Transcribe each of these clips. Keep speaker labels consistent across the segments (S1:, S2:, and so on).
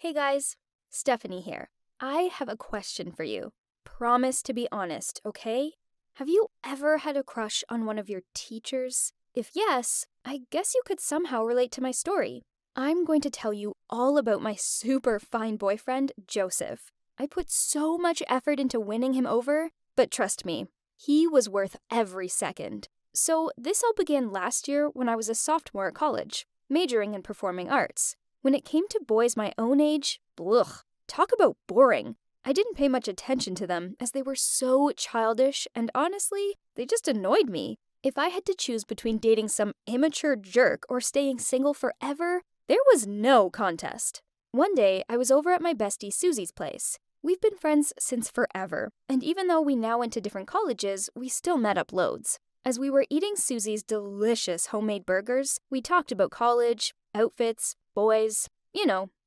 S1: Hey guys, Stephanie here. I have a question for you. Promise to be honest, okay? Have you ever had a crush on one of your teachers? If yes, I guess you could somehow relate to my story. I'm going to tell you all about my super fine boyfriend, Joseph. I put so much effort into winning him over, but trust me, he was worth every second. So this all began last year when I was a sophomore at college, majoring in performing arts. When it came to boys my own age, talk about boring. I didn't pay much attention to them as they were so childish and honestly, they just annoyed me. If I had to choose between dating some immature jerk or staying single forever, there was no contest. One day, I was over at my bestie Susie's place. We've been friends since forever, and even though we now went to different colleges, we still met up loads. As we were eating Susie's delicious homemade burgers, we talked about college, outfits, boys,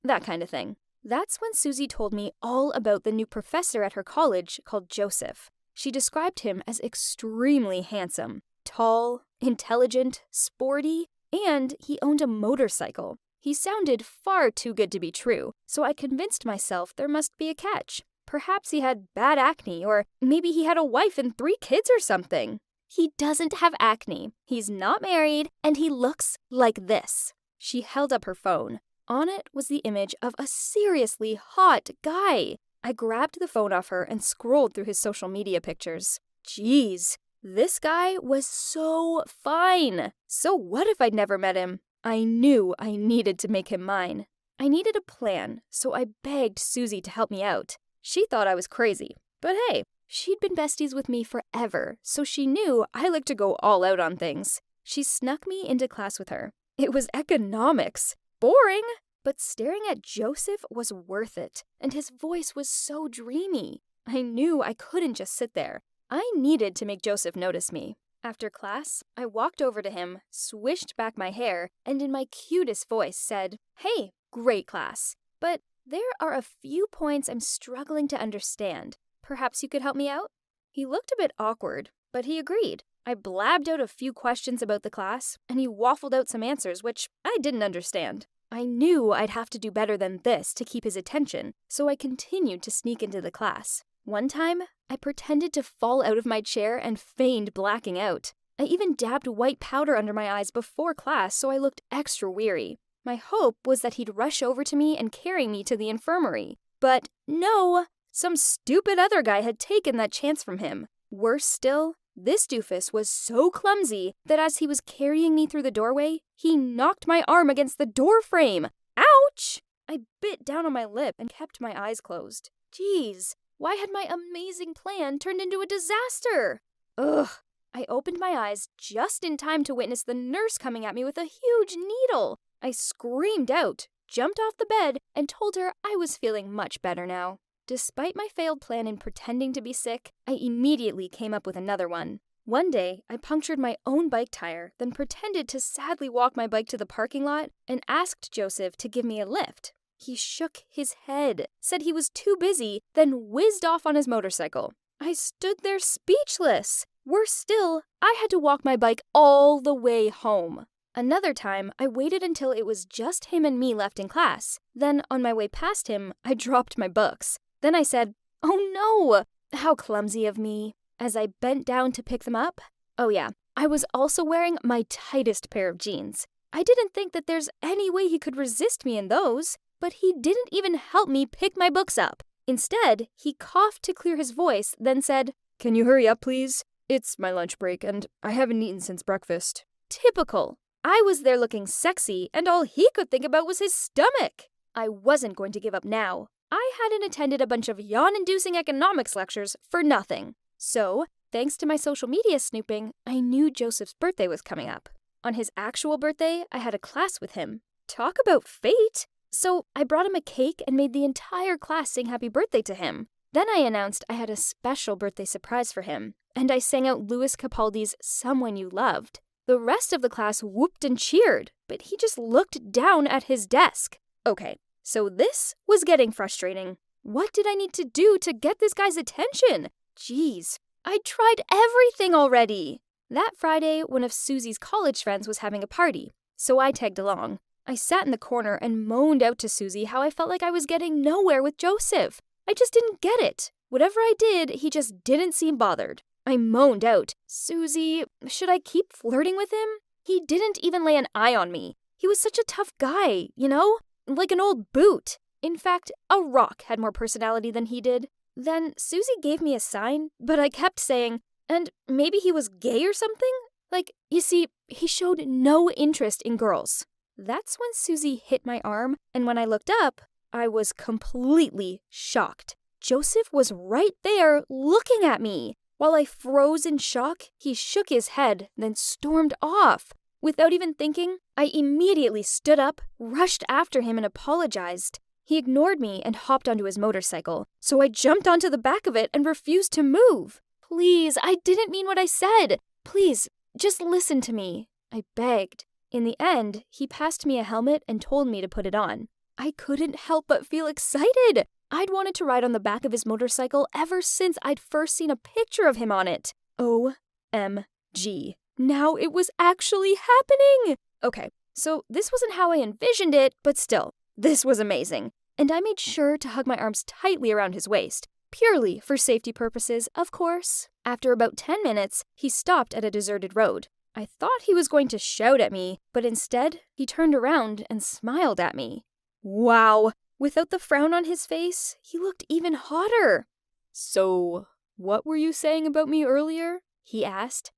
S1: that kind of thing. That's when Susie told me all about the new professor at her college called Joseph. She described him as extremely handsome, tall, intelligent, sporty, and he owned a motorcycle. He sounded far too good to be true, so I convinced myself there must be a catch. Perhaps he had bad acne, or maybe he had a wife and 3 kids or something. He doesn't have acne, he's not married, and he looks like this. She held up her phone. On it was the image of a seriously hot guy. I grabbed the phone off her and scrolled through his social media pictures. Jeez, this guy was so fine. So what if I'd never met him? I knew I needed to make him mine. I needed a plan, so I begged Susie to help me out. She thought I was crazy, but hey, she'd been besties with me forever, so she knew I like to go all out on things. She snuck me into class with her. It was economics. Boring, but staring at Joseph was worth it, and his voice was so dreamy. I knew I couldn't just sit there. I needed to make Joseph notice me. After class, I walked over to him, swished back my hair, and in my cutest voice said, "Hey, great class, but there are a few points I'm struggling to understand. Perhaps you could help me out?" He looked a bit awkward, but he agreed. I blabbed out a few questions about the class, and he waffled out some answers which I didn't understand. I knew I'd have to do better than this to keep his attention, so I continued to sneak into the class. One time, I pretended to fall out of my chair and feigned blacking out. I even dabbed white powder under my eyes before class so I looked extra weary. My hope was that he'd rush over to me and carry me to the infirmary. But no, some stupid other guy had taken that chance from him. Worse still, this doofus was so clumsy that as he was carrying me through the doorway, he knocked my arm against the door frame. Ouch! I bit down on my lip and kept my eyes closed. Jeez, why had my amazing plan turned into a disaster? Ugh. I opened my eyes just in time to witness the nurse coming at me with a huge needle. I screamed out, jumped off the bed, and told her I was feeling much better now. Despite my failed plan in pretending to be sick, I immediately came up with another one. One day, I punctured my own bike tire, then pretended to sadly walk my bike to the parking lot and asked Joseph to give me a lift. He shook his head, said he was too busy, then whizzed off on his motorcycle. I stood there speechless. Worse still, I had to walk my bike all the way home. Another time, I waited until it was just him and me left in class. Then, on my way past him, I dropped my books. Then I said, "Oh no! How clumsy of me," as I bent down to pick them up. Oh yeah, I was also wearing my tightest pair of jeans. I didn't think that there's any way he could resist me in those, but he didn't even help me pick my books up. Instead, he coughed to clear his voice, then said, "Can you hurry up, please? It's my lunch break, and I haven't eaten since breakfast." Typical. I was there looking sexy, and all he could think about was his stomach. I wasn't going to give up now. I hadn't attended a bunch of yawn-inducing economics lectures for nothing. So, thanks to my social media snooping, I knew Joseph's birthday was coming up. On his actual birthday, I had a class with him. Talk about fate! So, I brought him a cake and made the entire class sing happy birthday to him. Then I announced I had a special birthday surprise for him, and I sang out Louis Capaldi's "Someone You Loved." The rest of the class whooped and cheered, but he just looked down at his desk. Okay. So this was getting frustrating. What did I need to do to get this guy's attention? Jeez, I tried everything already. That Friday, one of Susie's college friends was having a party, so I tagged along. I sat in the corner and moaned out to Susie how I felt like I was getting nowhere with Joseph. I just didn't get it. Whatever I did, he just didn't seem bothered. I moaned out, "Susie, should I keep flirting with him? He didn't even lay an eye on me. He was such a tough guy, you know? Like an old boot. In fact, a rock had more personality than he did." Then Susie gave me a sign, but I kept saying, "And maybe he was gay or something?" Like, you see, he showed no interest in girls. That's when Susie hit my arm, and when I looked up, I was completely shocked. Joseph was right there looking at me. While I froze in shock, he shook his head, then stormed off. Without even thinking, I immediately stood up, rushed after him, and apologized. He ignored me and hopped onto his motorcycle, so I jumped onto the back of it and refused to move. "Please, I didn't mean what I said. Please, just listen to me," I begged. In the end, he passed me a helmet and told me to put it on. I couldn't help but feel excited. I'd wanted to ride on the back of his motorcycle ever since I'd first seen a picture of him on it. OMG. Now it was actually happening! Okay, so this wasn't how I envisioned it, but still, this was amazing. And I made sure to hug my arms tightly around his waist, purely for safety purposes, of course. After about 10 minutes, he stopped at a deserted road. I thought he was going to shout at me, but instead, he turned around and smiled at me. Wow! Without the frown on his face, he looked even hotter. "So, what were you saying about me earlier?" he asked.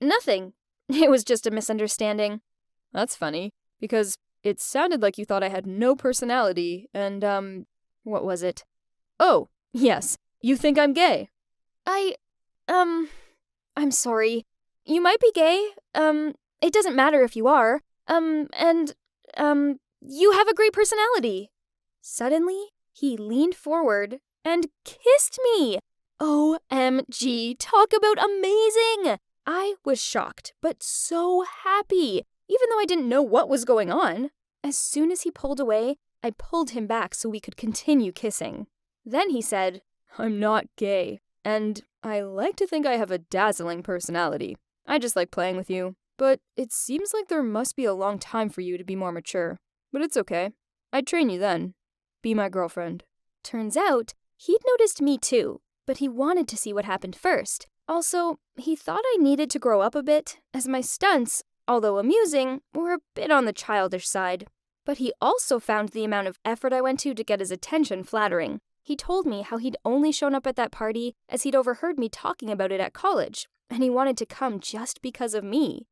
S1: Nothing. It was just a misunderstanding." "That's funny, because it sounded like you thought I had no personality, and, what was it? Oh, yes, you think I'm gay." I'm sorry. You might be gay. It doesn't matter if you are. You have a great personality." Suddenly, he leaned forward and kissed me. OMG, talk about amazing! I was shocked, but so happy, even though I didn't know what was going on. As soon as he pulled away, I pulled him back so we could continue kissing. Then he said, "I'm not gay, and I like to think I have a dazzling personality. I just like playing with you, but it seems like there must be a long time for you to be more mature. But it's okay. I'd train you then. Be my girlfriend." Turns out, he'd noticed me too, but he wanted to see what happened first. Also, he thought I needed to grow up a bit, as my stunts, although amusing, were a bit on the childish side. But he also found the amount of effort I went to get his attention flattering. He told me how he'd only shown up at that party as he'd overheard me talking about it at college, and he wanted to come just because of me.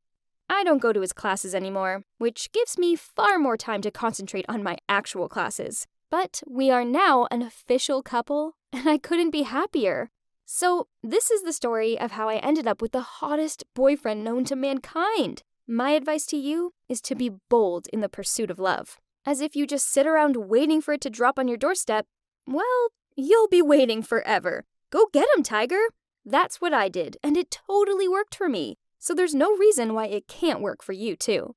S1: I don't go to his classes anymore, which gives me far more time to concentrate on my actual classes. But we are now an official couple, and I couldn't be happier. So this is the story of how I ended up with the hottest boyfriend known to mankind. My advice to you is to be bold in the pursuit of love. As if you just sit around waiting for it to drop on your doorstep, well, you'll be waiting forever. Go get him, tiger! That's what I did, and it totally worked for me. So there's no reason why it can't work for you, too.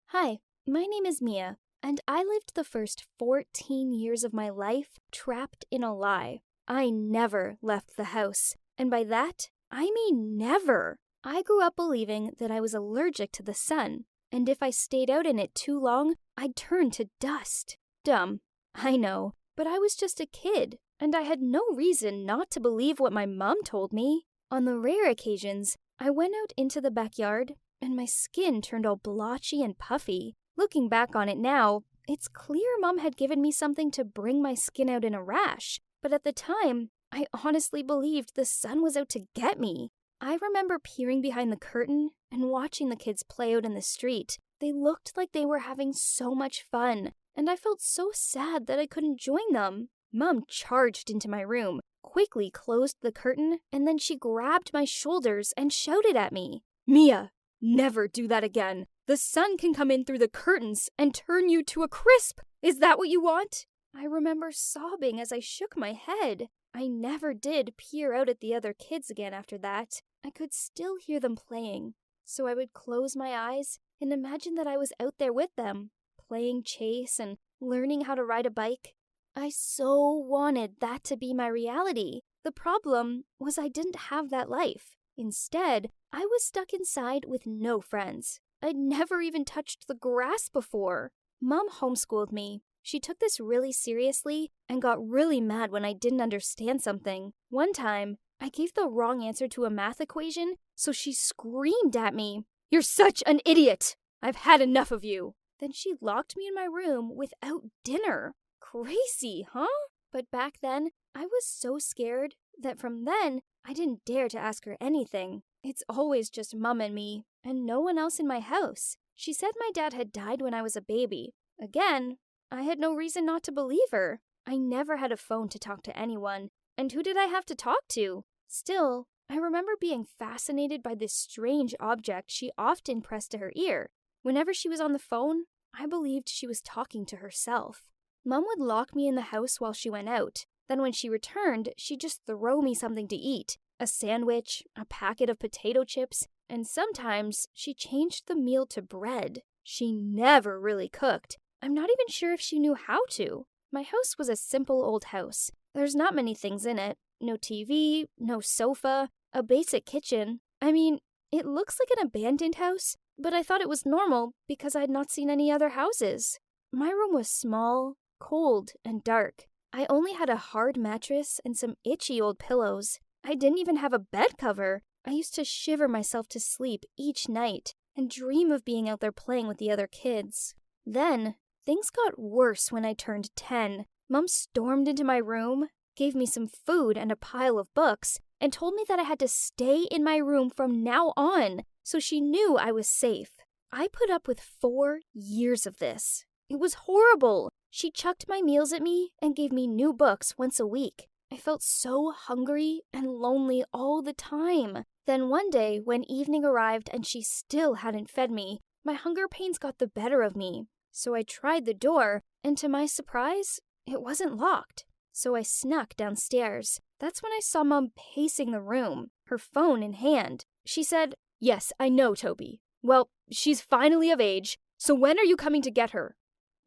S1: Hi, my name is Mia, and I lived the first 14 years of my life trapped in a lie. I never left the house, and by that, I mean never. I grew up believing that I was allergic to the sun, and if I stayed out in it too long, I'd turn to dust. Dumb, I know, but I was just a kid, and I had no reason not to believe what my mom told me. On the rare occasions, I went out into the backyard, and my skin turned all blotchy and puffy. Looking back on it now, it's clear Mom had given me something to bring my skin out in a rash, but at the time, I honestly believed the sun was out to get me. I remember peering behind the curtain and watching the kids play out in the street. They looked like they were having so much fun, and I felt so sad that I couldn't join them. Mom charged into my room, quickly closed the curtain, and then she grabbed my shoulders and shouted at me, "Mia, never do that again. The sun can come in through the curtains and turn you to a crisp. Is that what you want?" I remember sobbing as I shook my head. I never did peer out at the other kids again after that. I could still hear them playing, so I would close my eyes and imagine that I was out there with them, playing chase and learning how to ride a bike. I so wanted that to be my reality. The problem was I didn't have that life. Instead, I was stuck inside with no friends. I'd never even touched the grass before. Mom homeschooled me. She took this really seriously and got really mad when I didn't understand something. One time, I gave the wrong answer to a math equation, so she screamed at me, "You're such an idiot! I've had enough of you!" Then she locked me in my room without dinner. Crazy, huh? But back then, I was so scared that from then, I didn't dare to ask her anything. It's always just Mom and me, and no one else in my house. She said my dad had died when I was a baby. Again, I had no reason not to believe her. I never had a phone to talk to anyone, and who did I have to talk to? Still, I remember being fascinated by this strange object she often pressed to her ear. Whenever she was on the phone, I believed she was talking to herself. Mom would lock me in the house while she went out. Then when she returned, she'd just throw me something to eat. A sandwich, a packet of potato chips, and sometimes she changed the meal to bread. She never really cooked. I'm not even sure if she knew how to. My house was a simple old house. There's not many things in it. No TV, no sofa, a basic kitchen. I mean, it looks like an abandoned house, but I thought it was normal because I'd not seen any other houses. My room was small, cold, and dark. I only had a hard mattress and some itchy old pillows. I didn't even have a bed cover. I used to shiver myself to sleep each night and dream of being out there playing with the other kids. Then, things got worse when I turned 10. Mom stormed into my room, gave me some food and a pile of books, and told me that I had to stay in my room from now on, so she knew I was safe. I put up with 4 years of this. It was horrible. She chucked my meals at me and gave me new books once a week. I felt so hungry and lonely all the time. Then one day, when evening arrived and she still hadn't fed me, my hunger pains got the better of me. So I tried the door, and to my surprise, it wasn't locked. So I snuck downstairs. That's when I saw Mom pacing the room, her phone in hand. She said, "Yes, I know, Toby. Well, she's finally of age, so when are you coming to get her?"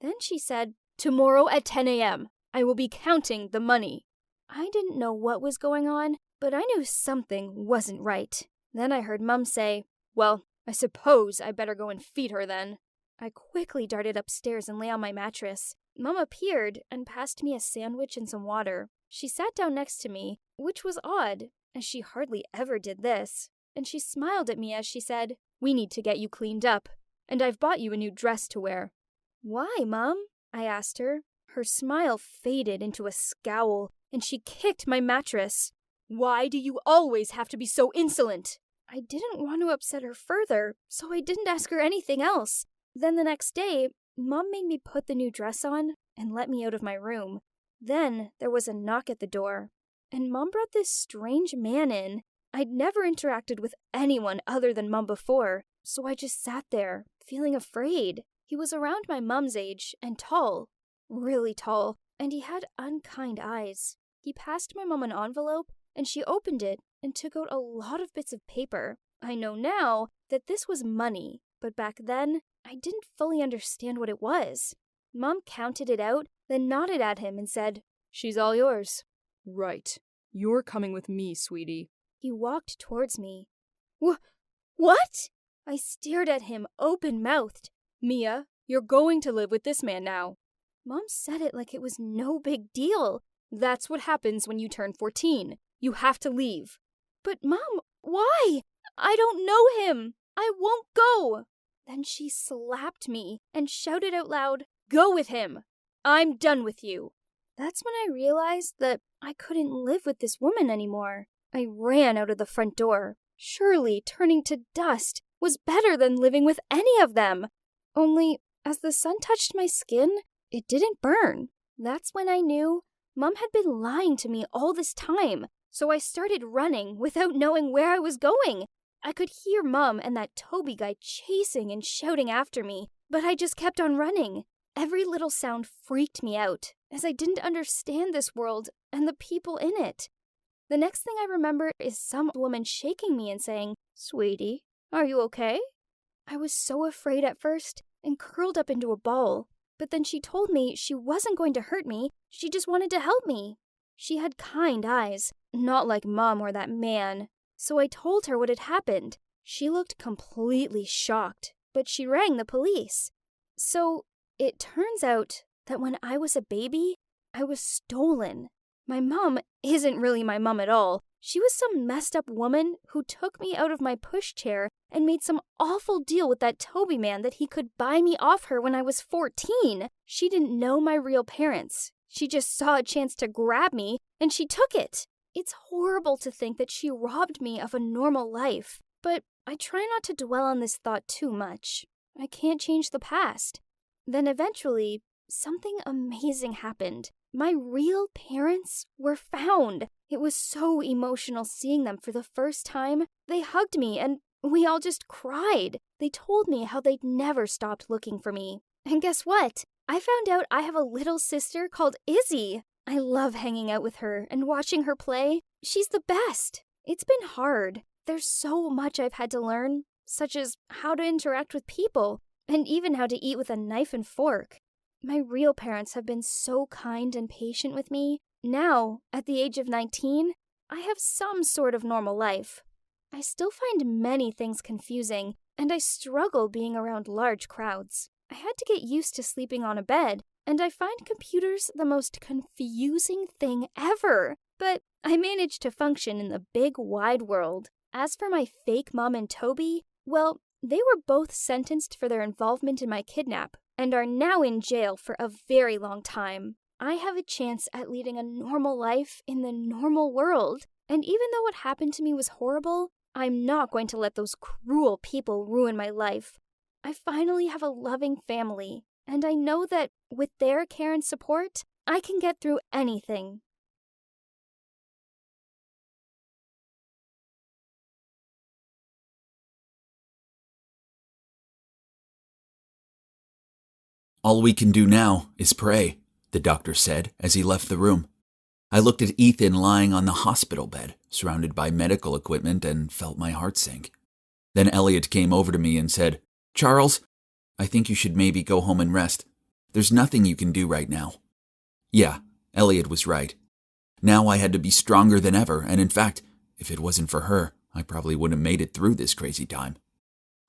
S1: Then she said, "Tomorrow at 10 a.m. I will be counting the money." I didn't know what was going on, but I knew something wasn't right. Then I heard Mom say, "Well, I suppose I better go and feed her then." I quickly darted upstairs and lay on my mattress. Mom appeared and passed me a sandwich and some water. She sat down next to me, which was odd, as she hardly ever did this. And she smiled at me as she said, "We need to get you cleaned up, and I've bought you a new dress to wear." "Why, Mom?" I asked her. Her smile faded into a scowl, and she kicked my mattress. "Why do you always have to be so insolent?" I didn't want to upset her further, so I didn't ask her anything else. Then the next day, Mom made me put the new dress on and let me out of my room. Then there was a knock at the door, and Mom brought this strange man in. I'd never interacted with anyone other than Mom before, so I just sat there, feeling afraid. He was around my mom's age and tall, really tall, and he had unkind eyes. He passed my mom an envelope, and she opened it and took out a lot of bits of paper. I know now that this was money, but back then, I didn't fully understand what it was. Mom counted it out, then nodded at him and said, "She's all yours."
S2: "Right. You're coming with me, sweetie."
S1: He walked towards me. What? I stared at him, open-mouthed.
S2: "Mia, you're going to live with this man now."
S1: Mom said it like it was no big deal.
S2: "That's what happens when you turn 14. You have to leave."
S1: "But Mom, why? I don't know him. I won't go." Then she slapped me and shouted out loud, "Go with him. I'm done with you." That's when I realized that I couldn't live with this woman anymore. I ran out of the front door. Surely turning to dust was better than living with any of them. Only, as the sun touched my skin, it didn't burn. That's when I knew Mom had been lying to me all this time. So I started running without knowing where I was going. I could hear Mom and that Toby guy chasing and shouting after me, but I just kept on running. Every little sound freaked me out, as I didn't understand this world and the people in it. The next thing I remember is some woman shaking me and saying, "Sweetie, are you okay?" I was so afraid at first and curled up into a ball, but then she told me she wasn't going to hurt me, she just wanted to help me. She had kind eyes, not like Mom or that man. So I told her what had happened. She looked completely shocked, but she rang the police. So, it turns out that when I was a baby, I was stolen. My mom isn't really my mom at all. She was some messed up woman who took me out of my pushchair and made some awful deal with that Toby man that he could buy me off her when I was 14. She didn't know my real parents. She just saw a chance to grab me, and she took it. It's horrible to think that she robbed me of a normal life, but I try not to dwell on this thought too much. I can't change the past. Then eventually, something amazing happened. My real parents were found. It was so emotional seeing them for the first time. They hugged me and we all just cried. They told me how they'd never stopped looking for me. And guess what? I found out I have a little sister called Izzy. I love hanging out with her and watching her play. She's the best. It's been hard. There's so much I've had to learn, such as how to interact with people and even how to eat with a knife and fork. My real parents have been so kind and patient with me. Now, at the age of 19, I have some sort of normal life. I still find many things confusing, and I struggle being around large crowds. I had to get used to sleeping on a bed, and I find computers the most confusing thing ever. But I managed to function in the big, wide world. As for my fake mom and Toby, well, they were both sentenced for their involvement in my kidnap and are now in jail for a very long time. I have a chance at leading a normal life in the normal world, and even though what happened to me was horrible, I'm not going to let those cruel people ruin my life. I finally have a loving family, and I know that with their care and support, I can get through anything.
S3: "All we can do now is pray," the doctor said as he left the room. I looked at Ethan lying on the hospital bed, surrounded by medical equipment, and felt my heart sink. Then Elliot came over to me and said, "Charles, I think you should maybe go home and rest. There's nothing you can do right now." Yeah, Elliot was right. Now I had to be stronger than ever, and in fact, if it wasn't for her, I probably wouldn't have made it through this crazy time.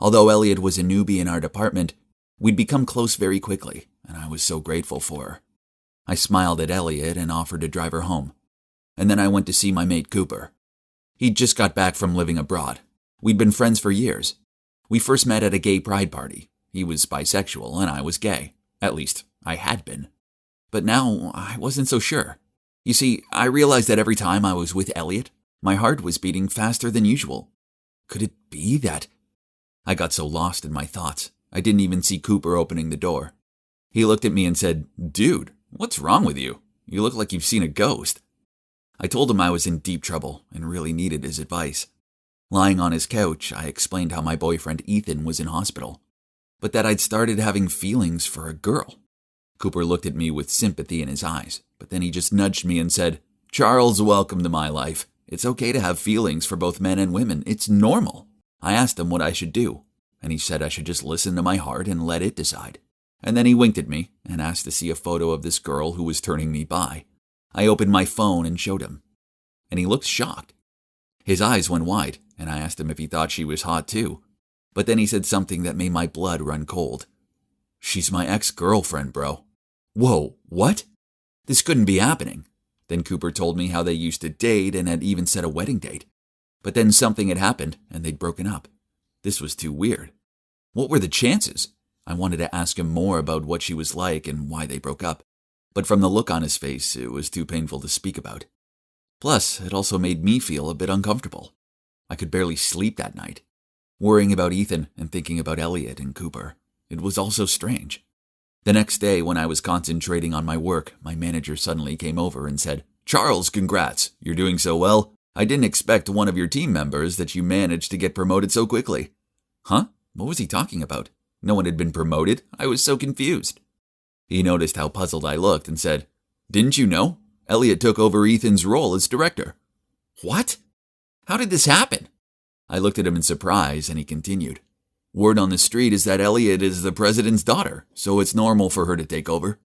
S3: Although Elliot was a newbie in our department, we'd become close very quickly, and I was so grateful for her. I smiled at Elliot and offered to drive her home. And then I went to see my mate Cooper. He'd just got back from living abroad. We'd been friends for years. We first met at a gay pride party. He was bisexual and I was gay. At least, I had been. But now, I wasn't so sure. You see, I realized that every time I was with Elliot, my heart was beating faster than usual. Could it be that? I got so lost in my thoughts, I didn't even see Cooper opening the door. He looked at me and said, "Dude, what's wrong with you? You look like you've seen a ghost." I told him I was in deep trouble and really needed his advice. Lying on his couch, I explained how my boyfriend Ethan was in hospital, but that I'd started having feelings for a girl. Cooper looked at me with sympathy in his eyes, but then he just nudged me and said, "Charles, welcome to my life. It's okay to have feelings for both men and women. It's normal." I asked him what I should do, and he said I should just listen to my heart and let it decide. And then he winked at me and asked to see a photo of this girl who was turning me bi. I opened my phone and showed him, and he looked shocked. His eyes went wide, and I asked him if he thought she was hot too. But then he said something that made my blood run cold. "She's my ex-girlfriend, bro." Whoa, what? This couldn't be happening. Then Cooper told me how they used to date and had even set a wedding date. But then something had happened, and they'd broken up. This was too weird. What were the chances? I wanted to ask him more about what she was like and why they broke up. But from the look on his face, it was too painful to speak about. Plus, it also made me feel a bit uncomfortable. I could barely sleep that night. Worrying about Ethan and thinking about Elliot and Cooper. It was also strange. The next day, when I was concentrating on my work, my manager suddenly came over and said, "Charles, congrats. You're doing so well. I didn't expect one of your team members that you managed to get promoted so quickly." Huh? What was he talking about? No one had been promoted. I was so confused. He noticed how puzzled I looked and said, "Didn't you know? Elliot took over Ethan's role as director." What? How did this happen? I looked at him in surprise and he continued. "Word on the street is that Elliot is the president's daughter, so it's normal for her to take over.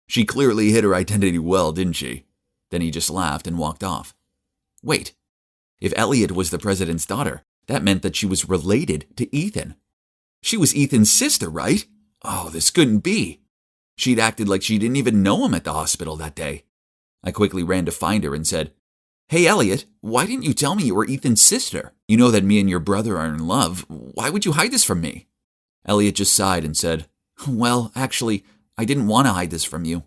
S3: She clearly hid her identity well, didn't she?" Then he just laughed and walked off. Wait, if Elliot was the president's daughter, That meant that she was related to Ethan. She was Ethan's sister, right? Oh, this couldn't be. She'd acted like she didn't even know him at the hospital that day. I quickly ran to find her and said, "Hey, Elliot, why didn't you tell me you were Ethan's sister? You know that me and your brother are in love. Why would you hide this from me?" Elliot just sighed and said, "Well, actually, I didn't want to hide this from you.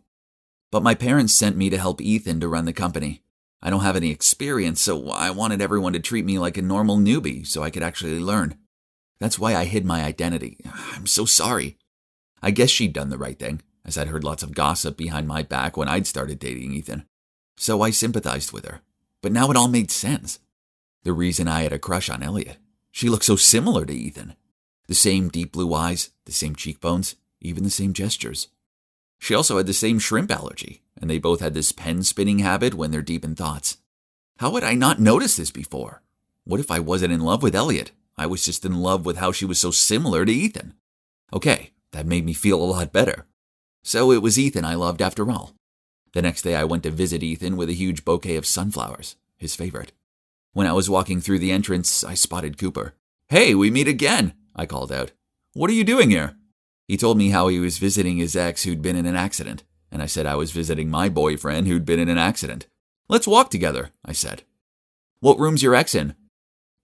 S3: But my parents sent me to help Ethan to run the company. I don't have any experience, so I wanted everyone to treat me like a normal newbie so I could actually learn. That's why I hid my identity. I'm so sorry." I guess she'd done the right thing, as I'd heard lots of gossip behind my back when I'd started dating Ethan. So I sympathized with her. But now it all made sense. The reason I had a crush on Elliot. She looked so similar to Ethan. The same deep blue eyes, the same cheekbones, even the same gestures. She also had the same shrimp allergy, and they both had this pen-spinning habit when they're deep in thoughts. How had I not noticed this before? What if I wasn't in love with Elliot? I was just in love with how she was so similar to Ethan. Okay, that made me feel a lot better. So it was Ethan I loved after all. The next day I went to visit Ethan with a huge bouquet of sunflowers, his favorite. When I was walking through the entrance, I spotted Cooper. "Hey, we meet again," I called out. "What are you doing here?" He told me how he was visiting his ex who'd been in an accident, and I said I was visiting my boyfriend who'd been in an accident. "Let's walk together," I said. "What room's your ex in?"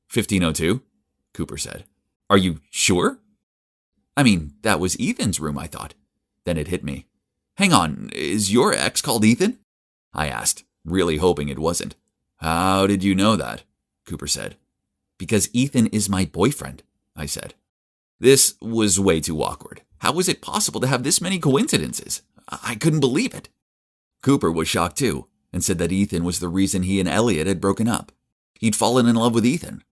S3: 1502, Cooper said. "Are you sure?" I mean, that was Ethan's room, I thought. Then it hit me. "Hang on, is your ex called Ethan?" I asked, really hoping it wasn't. "How did you know that?" Cooper said. "Because Ethan is my boyfriend," I said. This was way too awkward. How was it possible to have this many coincidences? I couldn't believe it. Cooper was shocked too, and said that Ethan was the reason he and Elliot had broken up. He'd fallen in love with Ethan.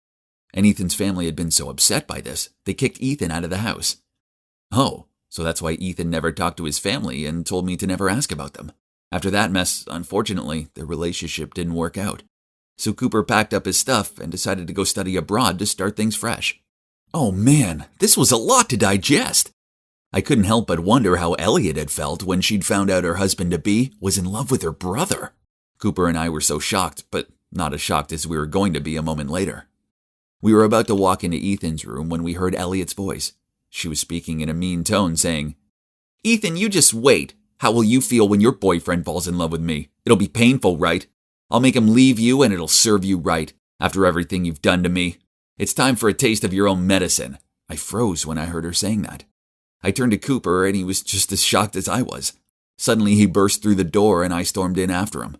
S3: And Ethan's family had been so upset by this, they kicked Ethan out of the house. Oh, so that's why Ethan never talked to his family and told me to never ask about them. After that mess, unfortunately, their relationship didn't work out. So Cooper packed up his stuff and decided to go study abroad to start things fresh. Oh man, this was a lot to digest. I couldn't help but wonder how Elliot had felt when she'd found out her husband-to-be was in love with her brother. Cooper and I were so shocked, but not as shocked as we were going to be a moment later. We were about to walk into Ethan's room when we heard Elliot's voice. She was speaking in a mean tone, saying, "Ethan, you just wait. How will you feel when your boyfriend falls in love with me? It'll be painful, right? I'll make him leave you and it'll serve you right, after everything you've done to me. It's time for a taste of your own medicine." I froze when I heard her saying that. I turned to Cooper and he was just as shocked as I was. Suddenly he burst through the door and I stormed in after him.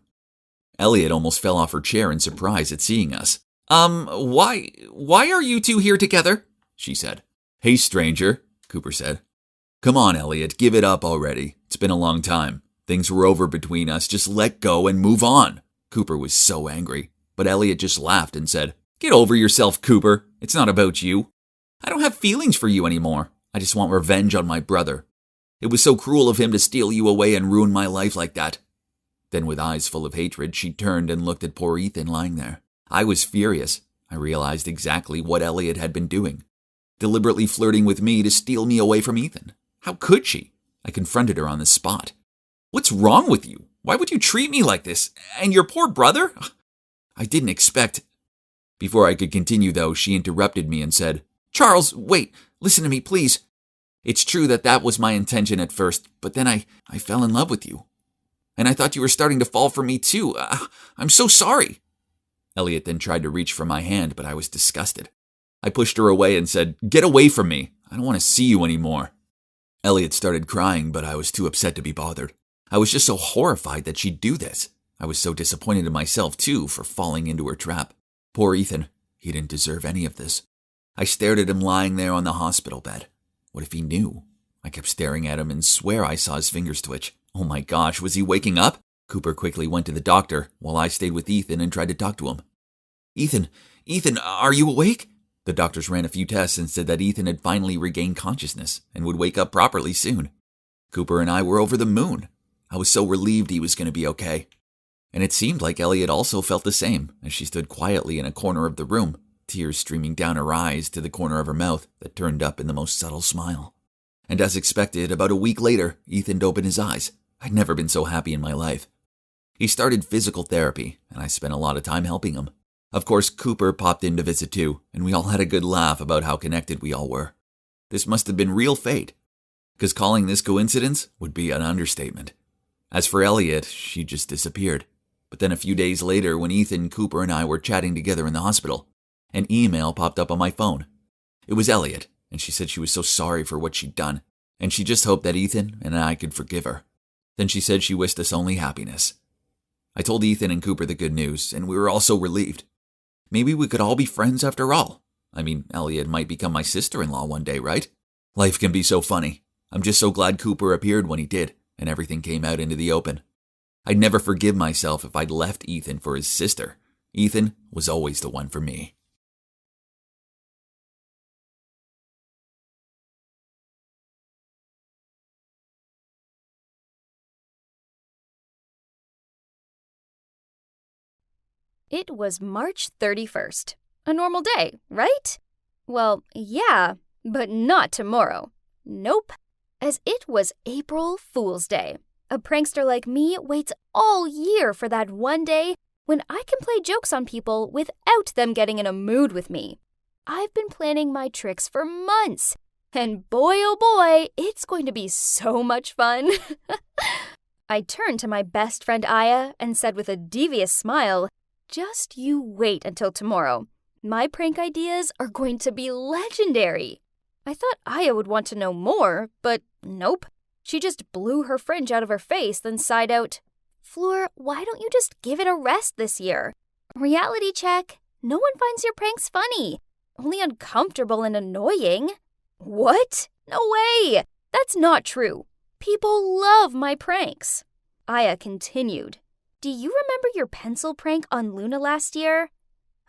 S3: Elliot almost fell off her chair in surprise at seeing us. Why are you two here together?" she said. "Hey, stranger," Cooper said. "Come on, Elliot, give it up already. It's been a long time. Things were over between us. Just let go and move on." Cooper was so angry, but Elliot just laughed and said, "Get over yourself, Cooper. It's not about you. I don't have feelings for you anymore. I just want revenge on my brother. It was so cruel of him to steal you away and ruin my life like that." Then with eyes full of hatred, she turned and looked at poor Ethan lying there. I was furious. I realized exactly what Elliot had been doing. Deliberately flirting with me to steal me away from Ethan. How could she? I confronted her on the spot. "What's wrong with you? Why would you treat me like this? And your poor brother?" I didn't expect... Before I could continue, though, she interrupted me and said, "Charles, wait, listen to me, please. It's true that was my intention at first, but then I fell in love with you. And I thought you were starting to fall for me too. I'm so sorry." Elliot then tried to reach for my hand, but I was disgusted. I pushed her away and said, "Get away from me. I don't want to see you anymore." Elliot started crying, but I was too upset to be bothered. I was just so horrified that she'd do this. I was so disappointed in myself, too, for falling into her trap. Poor Ethan. He didn't deserve any of this. I stared at him lying there on the hospital bed. What if he knew? I kept staring at him and swear I saw his fingers twitch. Oh my gosh, was he waking up? Cooper quickly went to the doctor, while I stayed with Ethan and tried to talk to him. Ethan, are you awake?" The doctors ran a few tests and said that Ethan had finally regained consciousness and would wake up properly soon. Cooper and I were over the moon. I was so relieved he was going to be okay. And it seemed like Elliot also felt the same as she stood quietly in a corner of the room, tears streaming down her eyes to the corner of her mouth that turned up in the most subtle smile. And as expected, about a week later, Ethan opened his eyes. I'd never been so happy in my life. He started physical therapy, and I spent a lot of time helping him. Of course, Cooper popped in to visit too, and we all had a good laugh about how connected we all were. This must have been real fate, because calling this coincidence would be an understatement. As for Elliot, she just disappeared. But then a few days later, when Ethan, Cooper, and I were chatting together in the hospital, an email popped up on my phone. It was Elliot, and she said she was so sorry for what she'd done, and she just hoped that Ethan and I could forgive her. Then she said she wished us only happiness. I told Ethan and Cooper the good news, and we were all so relieved. Maybe we could all be friends after all. I mean, Elliot might become my sister-in-law one day, right? Life can be so funny. I'm just so glad Cooper appeared when he did, and everything came out into the open. I'd never forgive myself if I'd left Ethan for his sister. Ethan was always the one for me.
S1: It was March 31st. A normal day, right? Well, yeah, but not tomorrow. Nope. As it was April Fool's Day. A prankster like me waits all year for that one day when I can play jokes on people without them getting in a mood with me. I've been planning my tricks for months, and boy oh boy, it's going to be so much fun. I turned to my best friend Aya and said with a devious smile, "Just you wait until tomorrow. My prank ideas are going to be legendary." I thought Aya would want to know more, but nope. She just blew her fringe out of her face, then sighed out, "Fleur, why don't you just give it a rest this year? Reality check. No one finds your pranks funny. Only uncomfortable and annoying." What? No way! That's not true. People love my pranks. Aya continued, "Do you remember your pencil prank on Luna last year?"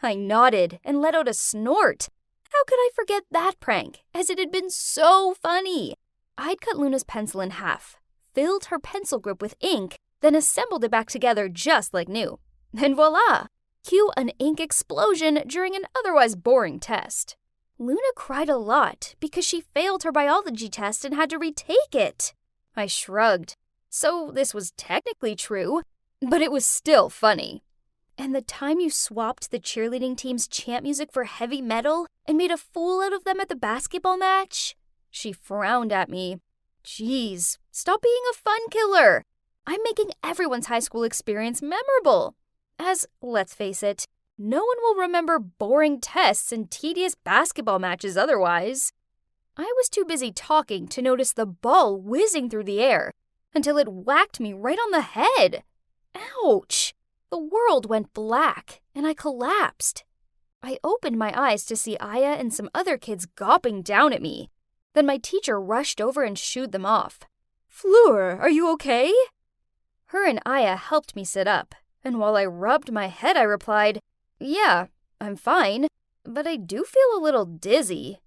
S1: I nodded and let out a snort. How could I forget that prank, as it had been so funny? I'd cut Luna's pencil in half, filled her pencil grip with ink, then assembled it back together just like new. And voila! Cue an ink explosion during an otherwise boring test. Luna cried a lot because she failed her biology test and had to retake it. I shrugged. So this was technically true, but it was still funny. And the time you swapped the cheerleading team's chant music for heavy metal and made a fool out of them at the basketball match? She frowned at me. Jeez, stop being a fun killer. I'm making everyone's high school experience memorable. As, let's face it, no one will remember boring tests and tedious basketball matches otherwise. I was too busy talking to notice the ball whizzing through the air until it whacked me right on the head. Ouch! The world went black, and I collapsed. I opened my eyes to see Aya and some other kids gawping down at me. Then my teacher rushed over and shooed them off. "Fleur, are you okay?" Her and Aya helped me sit up, and while I rubbed my head, I replied, "Yeah, I'm fine, but I do feel a little dizzy."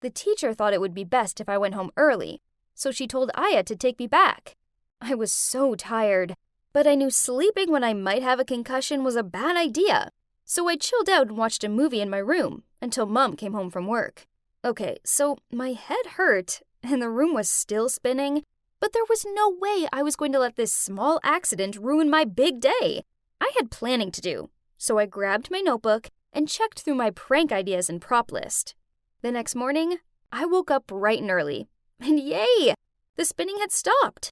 S1: The teacher thought it would be best if I went home early, so she told Aya to take me back. I was so tired, but I knew sleeping when I might have a concussion was a bad idea, so I chilled out and watched a movie in my room until Mom came home from work. Okay, so my head hurt, and the room was still spinning, but there was no way I was going to let this small accident ruin my big day. I had planning to do, so I grabbed my notebook and checked through my prank ideas and prop list. The next morning, I woke up bright and early, and yay! The spinning had stopped.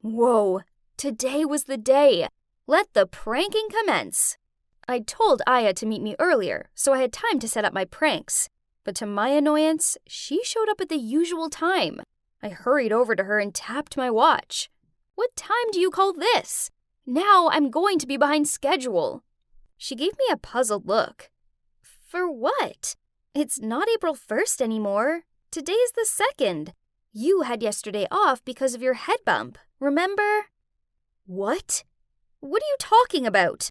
S1: Whoa, today was the day. Let the pranking commence. I told Aya to meet me earlier, so I had time to set up my pranks. But to my annoyance, she showed up at the usual time. I hurried over to her and tapped my watch. "What time do you call this? Now I'm going to be behind schedule." She gave me a puzzled look. "For what? It's not April 1st anymore. Today is the 2nd. You had yesterday off because of your head bump, remember?" "What? What are you talking about?"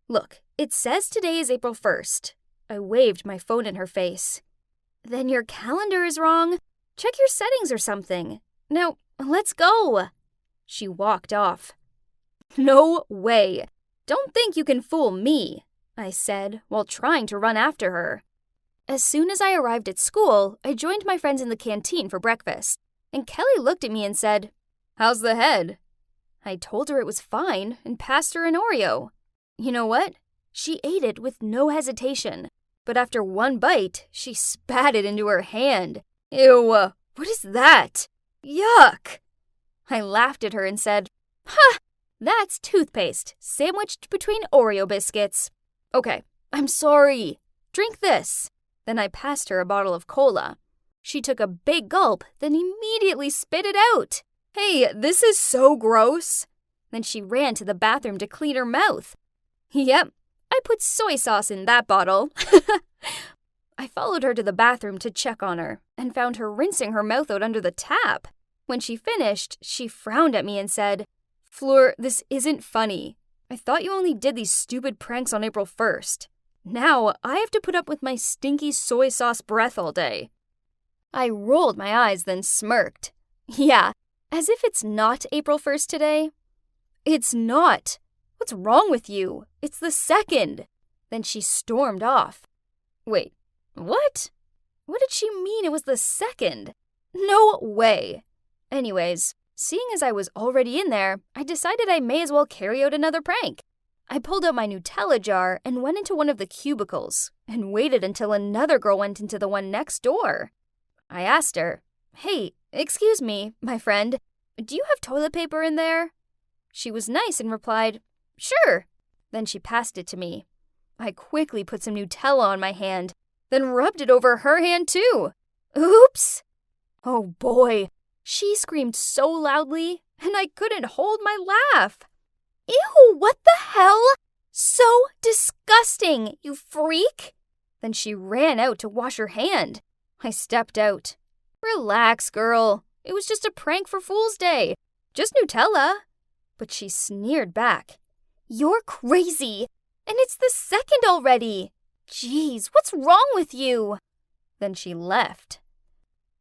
S1: "Look, it says today is April 1st. I waved my phone in her face. "Then your calendar is wrong. Check your settings or something. Now, let's go." She walked off. "No way. Don't think you can fool me," I said while trying to run after her. As soon as I arrived at school, I joined my friends in the canteen for breakfast, and Kelly looked at me and said, "How's the head?" I told her it was fine and passed her an Oreo. You know what?
S2: She ate it with no hesitation, but after one bite, she spat it into her hand. Ew, what is that? Yuck! I laughed at her and said, "Ha! That's toothpaste sandwiched between Oreo biscuits. Okay, I'm sorry. Drink this." Then I passed her a bottle of cola. She took a big gulp, then immediately spit it out. "Hey, this is so gross." Then she ran to the bathroom to clean her mouth. Yep, I put soy sauce in that bottle. I followed her to the bathroom to check on her and found her rinsing her mouth out under the tap. When she finished, she frowned at me and said, "Fleur, this isn't funny. I thought you only did these stupid pranks on April 1st. Now I have to put up with my stinky soy sauce breath all day." I rolled my eyes, then smirked. Yeah, as if it's not April 1st today. "It's not. What's wrong with you? It's the 2nd. Then she stormed off. Wait, what? What did she mean it was the 2nd? No way. Anyways, seeing as I was already in there, I decided I may as well carry out another prank. I pulled out my Nutella jar and went into one of the cubicles and waited until another girl went into the one next door. I asked her, "Hey, excuse me, my friend, do you have toilet paper in there?" She was nice and replied, "Sure." Then she passed it to me. I quickly put some Nutella on my hand, then rubbed it over her hand too. Oops! Oh boy, she screamed so loudly, and I couldn't hold my laugh. "Ew, what the hell? So disgusting, you freak!" Then she ran out to wash her hand. I stepped out. "Relax, girl. It was just a prank for Fool's Day. Just Nutella." But she sneered back. "You're crazy, and it's the 2nd already. Jeez, what's wrong with you?" Then she left.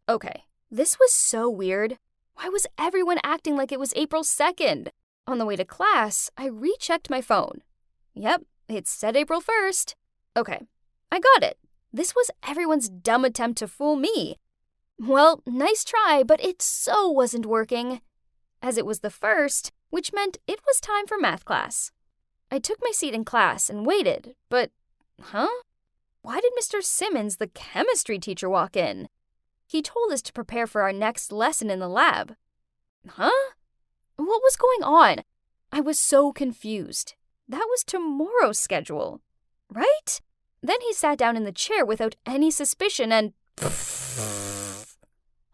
S2: Okay, this was so weird. Why was everyone acting like it was April 2nd? On the way to class, I rechecked my phone. Yep, it said April 1st. Okay, I got it. This was everyone's dumb attempt to fool me. Well, nice try, but it so wasn't working. As it was the 1st, which meant it was time for math class. I took my seat in class and waited, but, Why did Mr. Simmons, the chemistry teacher, walk in? He told us to prepare for our next lesson in the lab. What was going on? I was so confused. That was tomorrow's schedule, right? Then he sat down in the chair without any suspicion and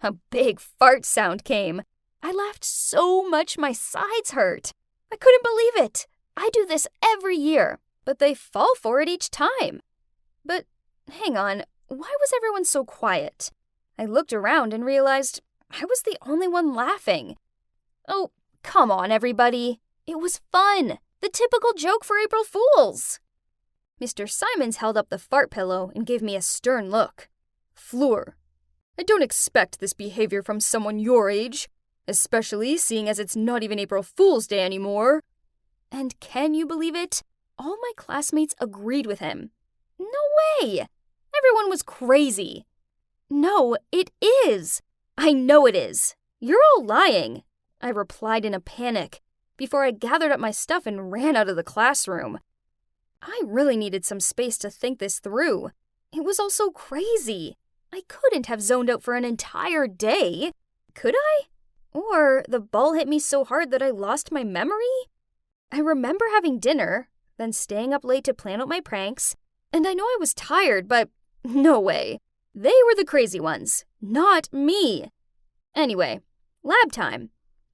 S2: a big fart sound came. I laughed so much my sides hurt. I couldn't believe it. I do this every year, but they fall for it each time. But hang on, why was everyone so quiet? I looked around and realized I was the only one laughing. Oh, come on, everybody. It was fun. The typical joke for April Fools. Mr. Simons held up the fart pillow and gave me a stern look. "Fleur, I don't expect this behavior from someone your age, especially seeing as it's not even April Fool's Day anymore." And can you believe it? All my classmates agreed with him. No way! Everyone was crazy. No, it is. I know it is. You're all lying, I replied in a panic before I gathered up my stuff and ran out of the classroom. I really needed some space to think this through. It was all so crazy. I couldn't have zoned out for an entire day. Could I? Or the ball hit me so hard that I lost my memory? I remember having dinner, then staying up late to plan out my pranks, and I know I was tired, but no way. They were the crazy ones, not me. Anyway, lab time.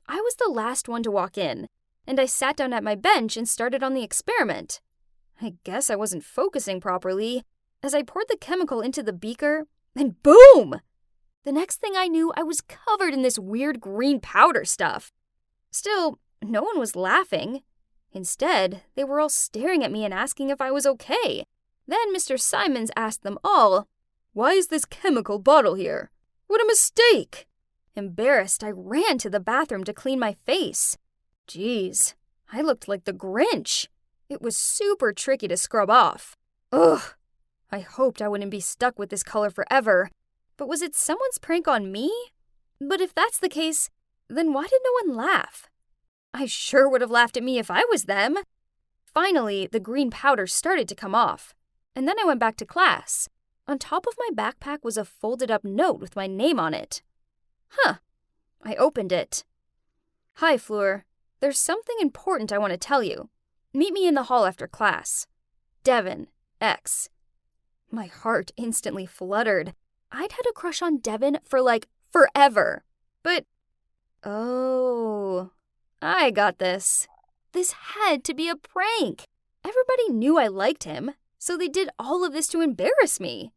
S2: I was the last one to walk in, and I sat down at my bench and started on the experiment. I guess I wasn't focusing properly as I poured the chemical into the beaker, and boom! The next thing I knew, I was covered in this weird green powder stuff. Still, no one was laughing. Instead, they were all staring at me and asking if I was okay. Then Mr. Simons asked them all, "Why is this chemical bottle here? What a mistake!" Embarrassed, I ran to the bathroom to clean my face. Jeez, I looked like the Grinch. It was super tricky to scrub off. Ugh, I hoped I wouldn't be stuck with this color forever. But was it someone's prank on me? But if that's the case, then why did no one laugh? I sure would have laughed at me if I was them. Finally, the green powder started to come off, and then I went back to class. On top of my backpack was a folded-up note with my name on it. I opened it. "Hi, Fleur. There's something important I want to tell you. Meet me in the hall after class. Devin, X." My heart instantly fluttered. I'd had a crush on Devin for, forever. But, oh, I got this. This had to be a prank. Everybody knew I liked him, so they did all of this to embarrass me.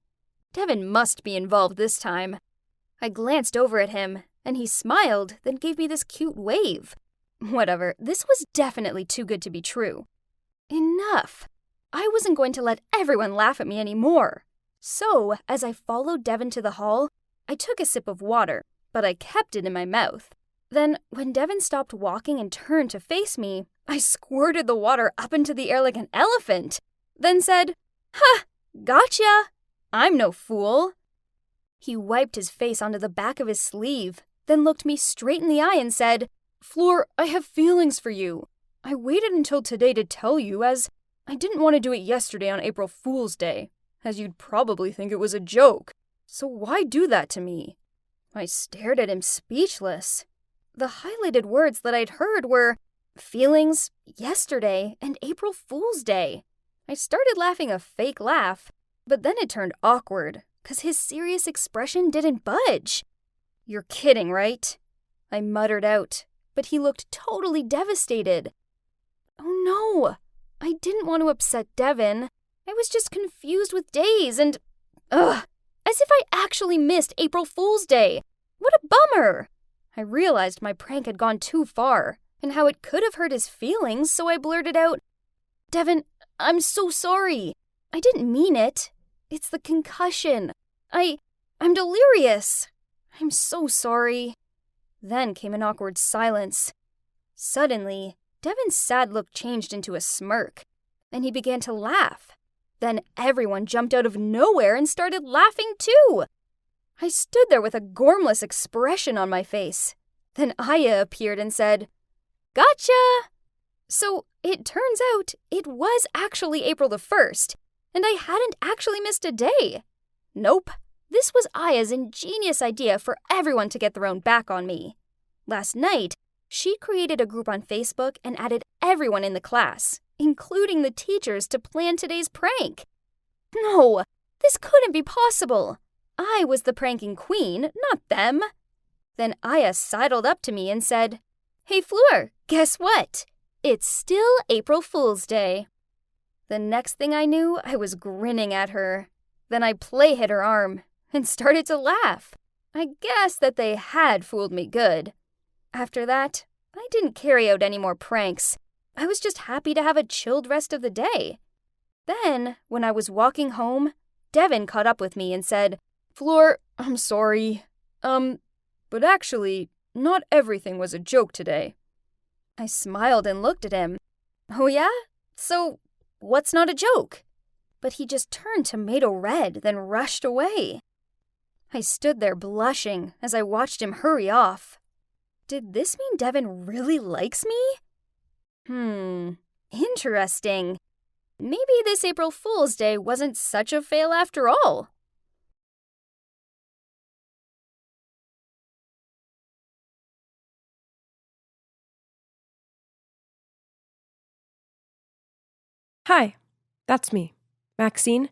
S2: Devin must be involved this time. I glanced over at him, and he smiled, then gave me this cute wave. Whatever, this was definitely too good to be true. Enough. I wasn't going to let everyone laugh at me anymore. So, as I followed Devin to the hall, I took a sip of water, but I kept it in my mouth. Then, when Devin stopped walking and turned to face me, I squirted the water up into the air like an elephant, then said, "Ha! Gotcha! I'm no fool." He wiped his face onto the back of his sleeve, then looked me straight in the eye and said, "Fleur, I have feelings for you. I waited until today to tell you, as I didn't want to do it yesterday on April Fool's Day, as you'd probably think it was a joke. So why do that to me?" I stared at him speechless. The highlighted words that I'd heard were feelings, yesterday, and April Fool's Day. I started laughing a fake laugh, but then it turned awkward, 'cause his serious expression didn't budge. "You're kidding, right?" I muttered out, but he looked totally devastated. Oh no, I didn't want to upset Devin. I was just confused with days and, as if I actually missed April Fool's Day. What a bummer! I realized my prank had gone too far, and how it could have hurt his feelings, so I blurted out, "Devin, I'm so sorry. I didn't mean it. It's the concussion. I'm delirious. I'm so sorry." Then came an awkward silence. Suddenly, Devin's sad look changed into a smirk, and he began to laugh. Then everyone jumped out of nowhere and started laughing too. I stood there with a gormless expression on my face. Then Aya appeared and said, "Gotcha!" So it turns out it was actually April the 1st, and I hadn't actually missed a day. Nope, this was Aya's ingenious idea for everyone to get their own back on me. Last night, she created a group on Facebook and added everyone in the class, including the teachers, to plan today's prank. No, this couldn't be possible. I was the pranking queen, not them. Then Aya sidled up to me and said, "Hey Fleur, guess what? It's still April Fool's Day." The next thing I knew, I was grinning at her. Then I play hit her arm and started to laugh. I guess that they had fooled me good. After that, I didn't carry out any more pranks. I was just happy to have a chilled rest of the day. Then, when I was walking home, Devin caught up with me and said, "Fleur, I'm sorry. But actually, not everything was a joke today." I smiled and looked at him. "Oh yeah? So, what's not a joke?" But he just turned tomato red, then rushed away. I stood there blushing as I watched him hurry off. Did this mean Devin really likes me? Interesting. Maybe this April Fool's Day wasn't such a fail after all.
S4: Hi, that's me, Maxine,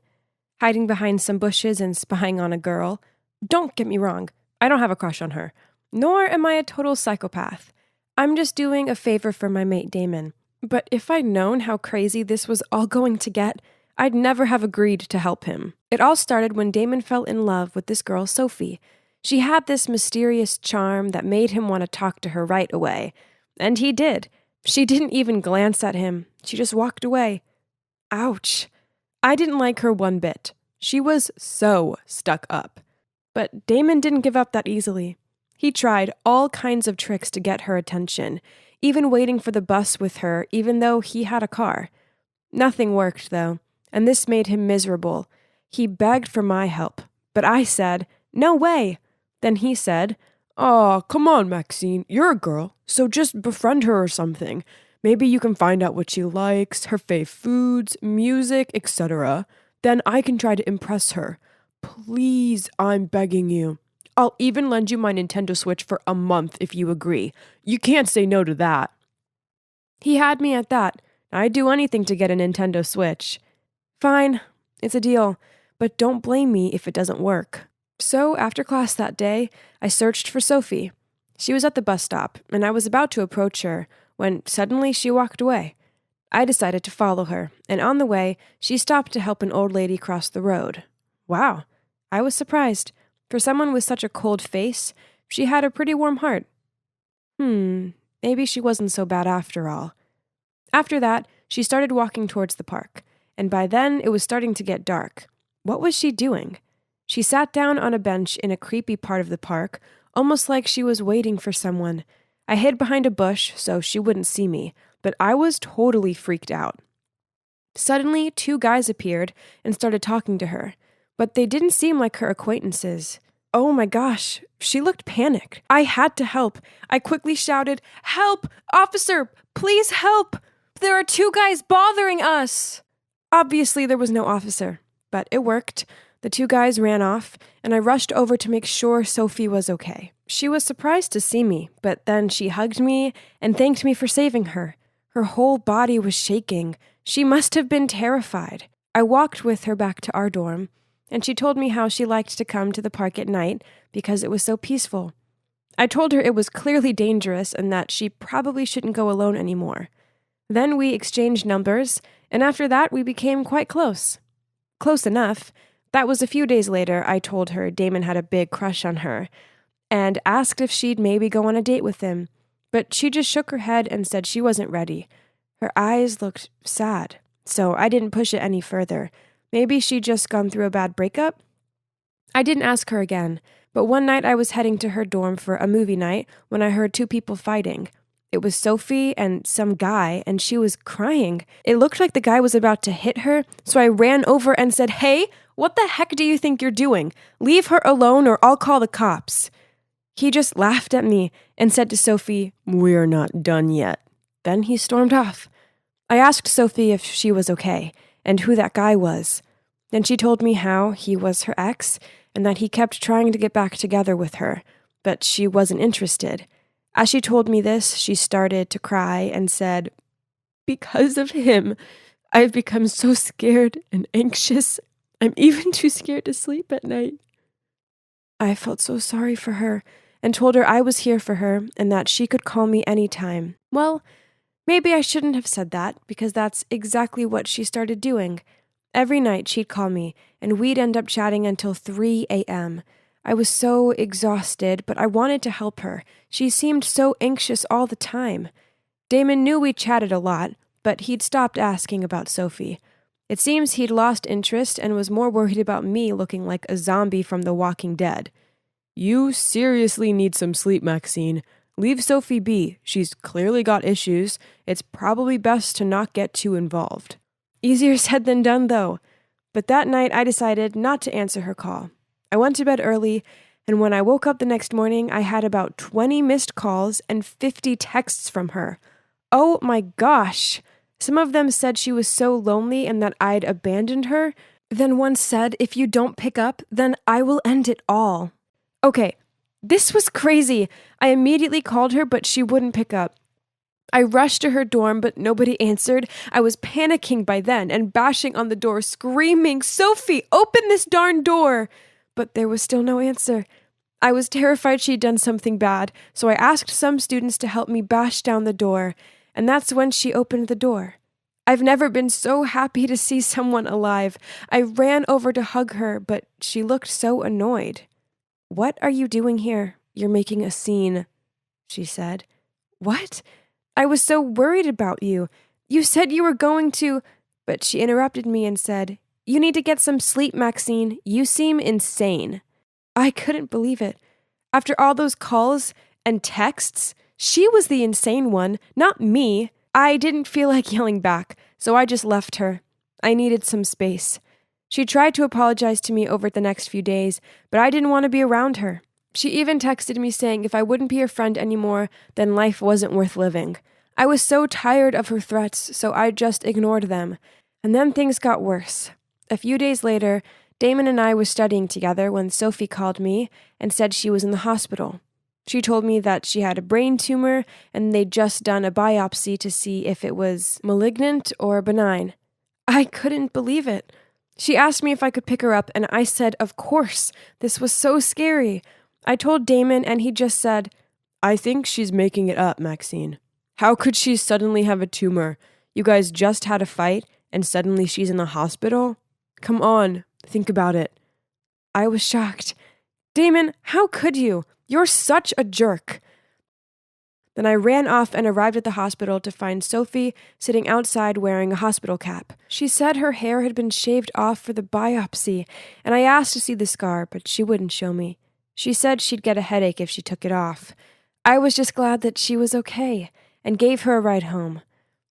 S4: hiding behind some bushes and spying on a girl. Don't get me wrong, I don't have a crush on her, nor am I a total psychopath. I'm just doing a favor for my mate Damon. But if I'd known how crazy this was all going to get, I'd never have agreed to help him. It all started when Damon fell in love with this girl, Sophie. She had this mysterious charm that made him want to talk to her right away. And he did. She didn't even glance at him. She just walked away. Ouch. I didn't like her one bit. She was so stuck up. But Damon didn't give up that easily. He tried all kinds of tricks to get her attention, even waiting for the bus with her, even though he had a car. Nothing worked, though, and this made him miserable. He begged for my help, but I said, "No way." Then he said, "Aw, come on, Maxine, you're a girl, so just befriend her or something. Maybe you can find out what she likes, her fave foods, music, etc. Then I can try to impress her. Please, I'm begging you. I'll even lend you my Nintendo Switch for a month if you agree. You can't say no to that." He had me at that. I'd do anything to get a Nintendo Switch. Fine, it's a deal, but don't blame me if it doesn't work. So after class that day, I searched for Sophie. She was at the bus stop, and I was about to approach her when suddenly she walked away. I decided to follow her, and on the way, she stopped to help an old lady cross the road. Wow, I was surprised. For someone with such a cold face, she had a pretty warm heart. Maybe she wasn't so bad after all. After that, she started walking towards the park, and by then it was starting to get dark. What was she doing? She sat down on a bench in a creepy part of the park, almost like she was waiting for someone. I hid behind a bush so she wouldn't see me, but I was totally freaked out. Suddenly, 2 guys appeared and started talking to her, but they didn't seem like her acquaintances. Oh my gosh, she looked panicked. I had to help. I quickly shouted, "Help! Officer, please help! There are 2 guys bothering us!" Obviously, there was no officer, but it worked. The 2 guys ran off, and I rushed over to make sure Sophie was okay. She was surprised to see me, but then she hugged me and thanked me for saving her. Her whole body was shaking. She must have been terrified. I walked with her back to our dorm, and she told me how she liked to come to the park at night because it was so peaceful. I told her it was clearly dangerous and that she probably shouldn't go alone anymore. Then we exchanged numbers, and after that we became quite close. Close enough. That was a few days later. I told her Damon had a big crush on her and asked if she'd maybe go on a date with him, but she just shook her head and said she wasn't ready. Her eyes looked sad, so I didn't push it any further. Maybe she'd just gone through a bad breakup? I didn't ask her again, but one night I was heading to her dorm for a movie night when I heard 2 people fighting. It was Sophie and some guy, and she was crying. It looked like the guy was about to hit her, so I ran over and said, "Hey, what the heck do you think you're doing? Leave her alone or I'll call the cops." He just laughed at me and said to Sophie, "We're not done yet." Then he stormed off. I asked Sophie if she was okay and who that guy was. Then she told me how he was her ex and that he kept trying to get back together with her, but she wasn't interested. As she told me this, she started to cry and said, "Because of him, I've become so scared and anxious. I'm even too scared to sleep at night." I felt so sorry for her and told her I was here for her and that she could call me anytime. Well, maybe I shouldn't have said that because that's exactly what she started doing. Every night she'd call me and we'd end up chatting until 3 a.m. I was so exhausted, but I wanted to help her. She seemed so anxious all the time. Damon knew we chatted a lot, but he'd stopped asking about Sophie. It seems he'd lost interest and was more worried about me looking like a zombie from The Walking Dead. "You seriously need some sleep, Maxine. Leave Sophie be. She's clearly got issues. It's probably best to not get too involved." Easier said than done, though. But that night I decided not to answer her call. I went to bed early, and when I woke up the next morning, I had about 20 missed calls and 50 texts from her. Oh my gosh! Some of them said she was so lonely and that I'd abandoned her. Then one said, "If you don't pick up, then I will end it all." Okay, this was crazy. I immediately called her, but she wouldn't pick up. I rushed to her dorm, but nobody answered. I was panicking by then and bashing on the door, screaming, "Sophie, open this darn door!" But there was still no answer. I was terrified she'd done something bad, so I asked some students to help me bash down the door, and that's when she opened the door. I've never been so happy to see someone alive. I ran over to hug her, but she looked so annoyed. "What are you doing here? You're making a scene," she said. "What? I was so worried about you. You said you were going to..." But she interrupted me and said, "You need to get some sleep, Maxine. You seem insane." I couldn't believe it. After all those calls and texts, she was the insane one, not me. I didn't feel like yelling back, so I just left her. I needed some space. She tried to apologize to me over the next few days, but I didn't want to be around her. She even texted me saying if I wouldn't be her friend anymore, then life wasn't worth living. I was so tired of her threats, so I just ignored them. And then things got worse. A few days later, Damon and I were studying together when Sophie called me and said she was in the hospital. She told me that she had a brain tumor and they'd just done a biopsy to see if it was malignant or benign. I couldn't believe it. She asked me if I could pick her up, and I said, of course. This was so scary. I told Damon, and he just said, I think she's making it up, Maxine. How could she suddenly have a tumor? You guys just had a fight, and suddenly she's in the hospital? Come on, think about it. I was shocked. Damon, how could you? You're such a jerk. Then I ran off and arrived at the hospital to find Sophie sitting outside wearing a hospital cap. She said her hair had been shaved off for the biopsy, and I asked to see the scar, but she wouldn't show me. She said she'd get a headache if she took it off. I was just glad that she was okay, and gave her a ride home.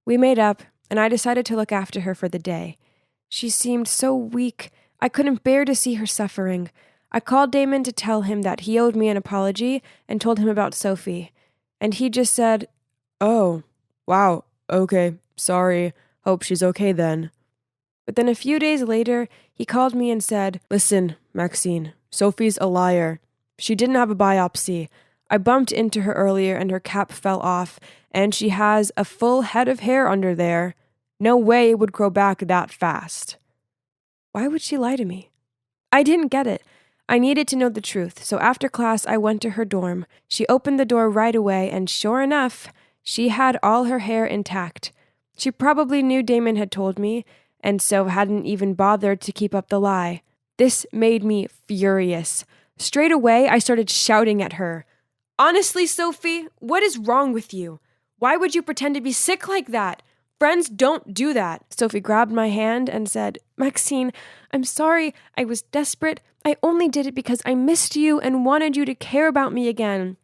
S4: We made up, and I decided to look after her for the day. She seemed so weak, I couldn't bear to see her suffering. I called Damon to tell him that he owed me an apology and told him about Sophie. And he just said, oh, wow, okay, sorry, hope she's okay then. But then a few days later, he called me and said, listen, Maxine, Sophie's a liar. She didn't have a biopsy. I bumped into her earlier and her cap fell off, and she has a full head of hair under there. No way it would grow back that fast. Why would she lie to me? I didn't get it. I needed to know the truth, so after class I went to her dorm. She opened the door right away, and sure enough, she had all her hair intact. She probably knew Damon had told me, and so hadn't even bothered to keep up the lie. This made me furious. Straight away, I started shouting at her. Honestly, Sophie, what is wrong with you? Why would you pretend to be sick like that? Friends don't do that. Sophie grabbed my hand and said, Maxine, I'm sorry. I was desperate. I only did it because I missed you and wanted you to care about me again.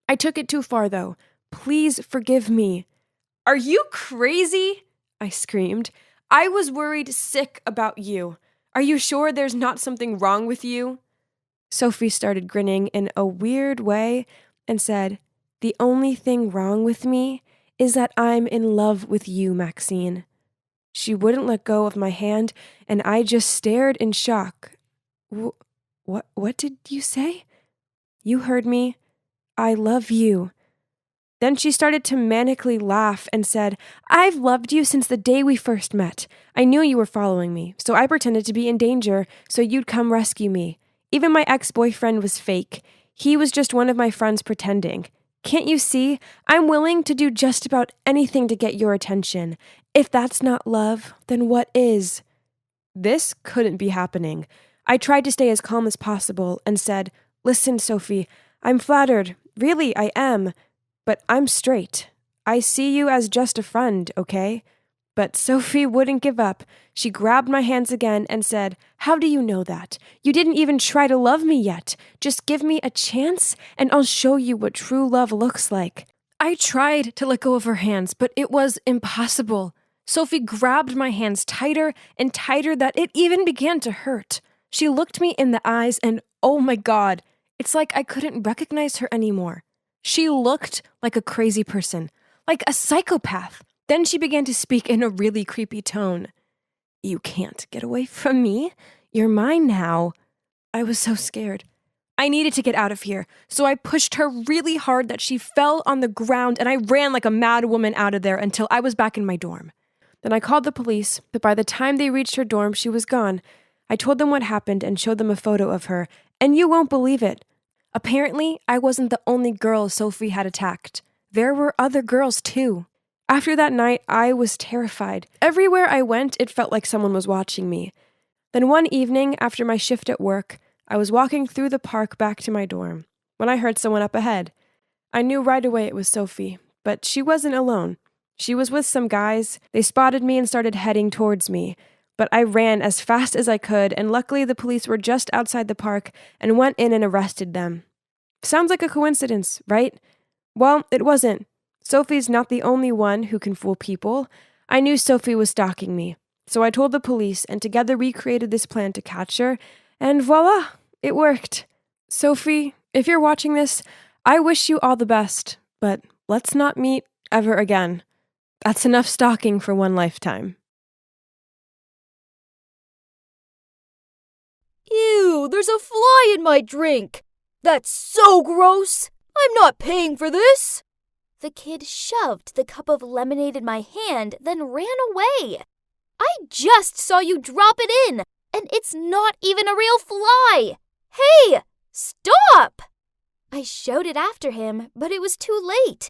S4: I took it too far, though. Please forgive me. Are you crazy? I screamed. I was worried sick about you. Are you sure there's not something wrong with you? Sophie started grinning in a weird way and said, The only thing wrong with me is that I'm in love with you, Maxine. She wouldn't let go of my hand, and I just stared in shock. What did you say? You heard me. I love you. Then she started to manically laugh and said, I've loved you since the day we first met. I knew you were following me, so I pretended to be in danger so you'd come rescue me. Even my ex-boyfriend was fake. He was just one of my friends pretending. Can't you see? I'm willing to do just about anything to get your attention. If that's not love, then what is? This couldn't be happening. I tried to stay as calm as possible and said, Listen, Sophie, I'm flattered. Really, I am. But I'm straight. I see you as just a friend, okay? But Sophie wouldn't give up. She grabbed my hands again and said, How do you know that? You didn't even try to love me yet. Just give me a chance, and I'll show you what true love looks like. I tried to let go of her hands, but it was impossible. Sophie grabbed my hands tighter and tighter that it even began to hurt. She looked me in the eyes, and oh my God, it's like I couldn't recognize her anymore. She looked like a crazy person, like a psychopath. Then she began to speak in a really creepy tone. You can't get away from me. You're mine now. I was so scared. I needed to get out of here, so I pushed her really hard that she fell on the ground, and I ran like a mad woman out of there until I was back in my dorm. Then I called the police, but by the time they reached her dorm, she was gone. I told them what happened and showed them a photo of her, and you won't believe it. Apparently, I wasn't the only girl Sophie had attacked. There were other girls, too. After that night, I was terrified. Everywhere I went, it felt like someone was watching me. Then one evening, after my shift at work, I was walking through the park back to my dorm when I heard someone up ahead. I knew right away it was Sophie, but she wasn't alone. She was with some guys. They spotted me and started heading towards me, but I ran as fast as I could, and luckily the police were just outside the park and went in and arrested them. Sounds like a coincidence, right? Well, it wasn't. Sophie's not the only one who can fool people. I knew Sophie was stalking me, so I told the police, and together we created this plan to catch her, and voila, it worked. Sophie, if you're watching this, I wish you all the best, but let's not meet ever again. That's enough stalking for one lifetime.
S2: Ew, there's a fly in my drink! That's so gross! I'm not paying for this! The kid shoved the cup of lemonade in my hand, then ran away. I just saw you drop it in, and it's not even a real fly! Hey, stop! I shouted after him, but it was too late.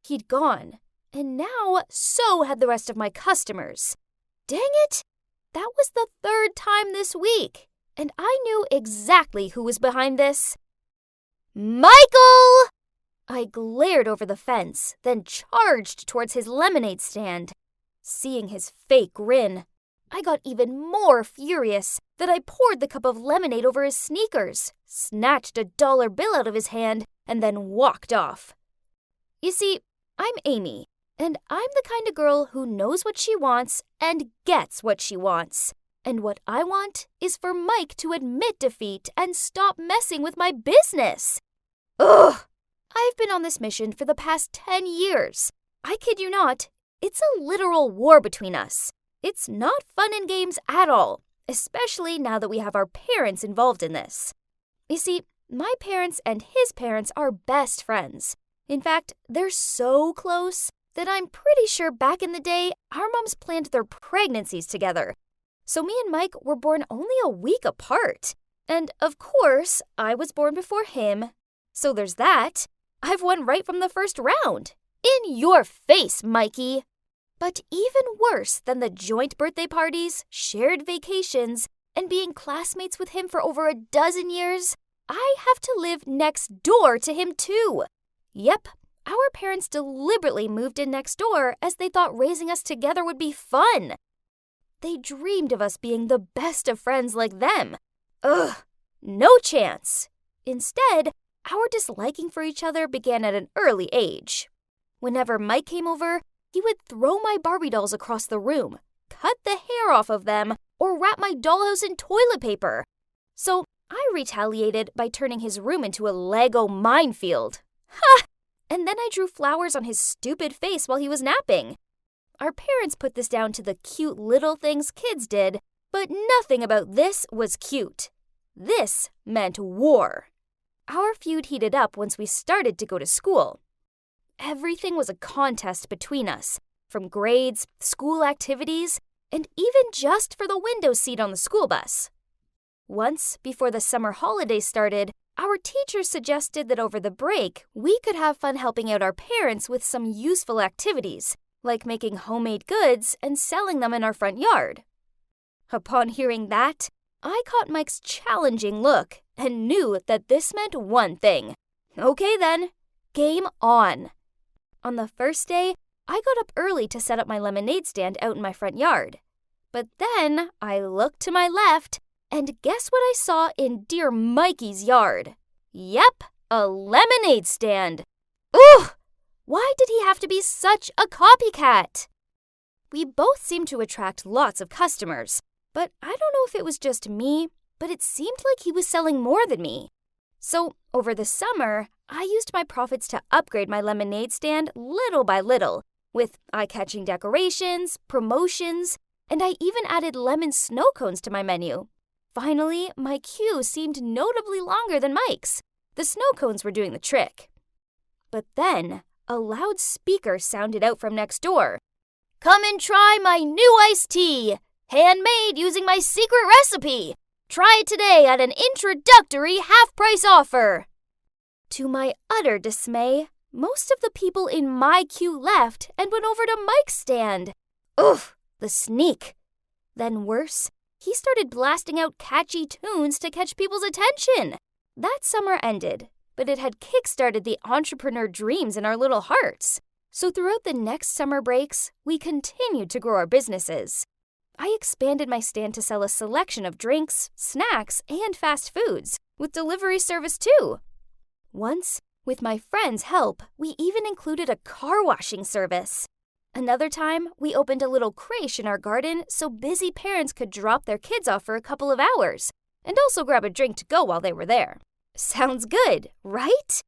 S2: He'd gone, and now so had the rest of my customers. Dang it! That was the third time this week, and I knew exactly who was behind this. Michael! I glared over the fence, then charged towards his lemonade stand. Seeing his fake grin, I got even more furious that I poured the cup of lemonade over his sneakers, snatched a dollar bill out of his hand, and then walked off. You see, I'm Amy, and I'm the kind of girl who knows what she wants and gets what she wants. And what I want is for Mike to admit defeat and stop messing with my business. Ugh! I've been on this mission for the past 10 years. I kid you not, it's a literal war between us. It's not fun and games at all, especially now that we have our parents involved in this. You see, my parents and his parents are best friends. In fact, they're so close that I'm pretty sure back in the day, our moms planned their pregnancies together. So me and Mike were born only a week apart. And of course, I was born before him. So there's that. I've won right from the first round. In your face, Mikey! But even worse than the joint birthday parties, shared vacations, and being classmates with him for over a dozen years, I have to live next door to him too. Yep, our parents deliberately moved in next door as they thought raising us together would be fun. They dreamed of us being the best of friends like them. Ugh, no chance. Instead, our disliking for each other began at an early age. Whenever Mike came over, he would throw my Barbie dolls across the room, cut the hair off of them, or wrap my dollhouse in toilet paper. So I retaliated by turning his room into a Lego minefield. Ha! And then I drew flowers on his stupid face while he was napping. Our parents put this down to the cute little things kids did, but nothing about this was cute. This meant war. Our feud heated up once we started to go to school. Everything was a contest between us, from grades, school activities, and even just for the window seat on the school bus. Once, before the summer holidays started, our teachers suggested that over the break, we could have fun helping out our parents with some useful activities, like making homemade goods and selling them in our front yard. Upon hearing that, I caught Mike's challenging look and knew that this meant one thing. Okay then, game on. On the first day, I got up early to set up my lemonade stand out in my front yard. But then I looked to my left, and guess what I saw in dear Mikey's yard? Yep, a lemonade stand. Ugh! Why did he have to be such a copycat? We both seemed to attract lots of customers, but I don't know if it was just me, but it seemed like he was selling more than me. So, over the summer, I used my profits to upgrade my lemonade stand little by little, with eye-catching decorations, promotions, and I even added lemon snow cones to my menu. Finally, my queue seemed notably longer than Mike's. The snow cones were doing the trick. But then, a loud speaker sounded out from next door. Come and try my new iced tea! Handmade using my secret recipe! Try it today at an introductory half-price offer! To my utter dismay, most of the people in my queue left and went over to Mike's stand. Ugh, the sneak. Then worse, he started blasting out catchy tunes to catch people's attention. That summer ended, but it had kick-started the entrepreneur dreams in our little hearts. So throughout the next summer breaks, we continued to grow our businesses. I expanded my stand to sell a selection of drinks, snacks, and fast foods, with delivery service too. Once, with my friend's help, we even included a car washing service. Another time, we opened a little creche in our garden so busy parents could drop their kids off for a couple of hours, and also grab a drink to go while they were there. Sounds good, right?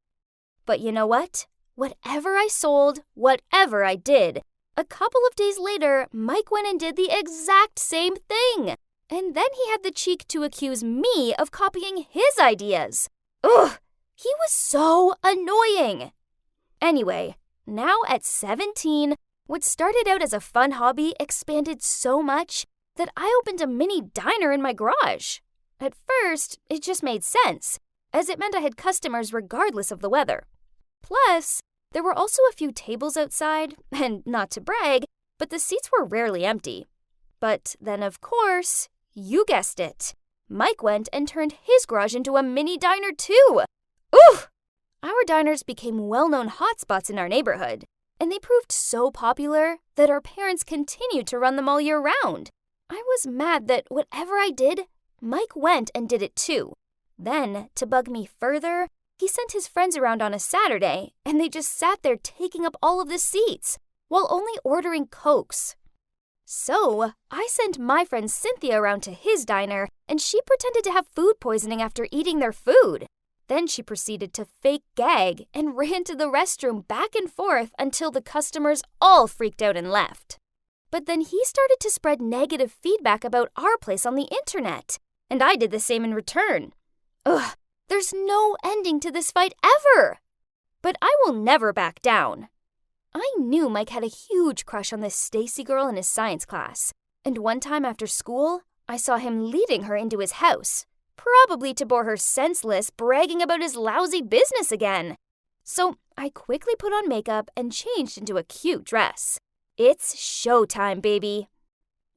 S2: But you know what? whatever I sold, whatever I did. A couple of days later, Mike went and did the exact same thing. And then he had the cheek to accuse me of copying his ideas. Ugh, he was so annoying. Anyway, now at 17, what started out as a fun hobby expanded so much that I opened a mini diner in my garage. At first, it just made sense, as it meant I had customers regardless of the weather. Plus, there were also a few tables outside, and not to brag, but the seats were rarely empty. But then, of course, you guessed it, Mike went and turned his garage into a mini diner too. Ooh! Our diners became well-known hotspots in our neighborhood, and they proved so popular that our parents continued to run them all year round. I was mad that whatever I did, Mike went and did it too. Then, to bug me further, he sent his friends around on a Saturday, and they just sat there taking up all of the seats, while only ordering Cokes. So, I sent my friend Cynthia around to his diner, and she pretended to have food poisoning after eating their food. Then she proceeded to fake gag and ran to the restroom back and forth until the customers all freaked out and left. But then he started to spread negative feedback about our place on the internet, and I did the same in return. Ugh, there's no ending to this fight ever! But I will never back down. I knew Mike had a huge crush on this Stacy girl in his science class, and one time after school, I saw him leading her into his house, probably to bore her senseless, bragging about his lousy business again. So I quickly put on makeup and changed into a cute dress. It's showtime, baby.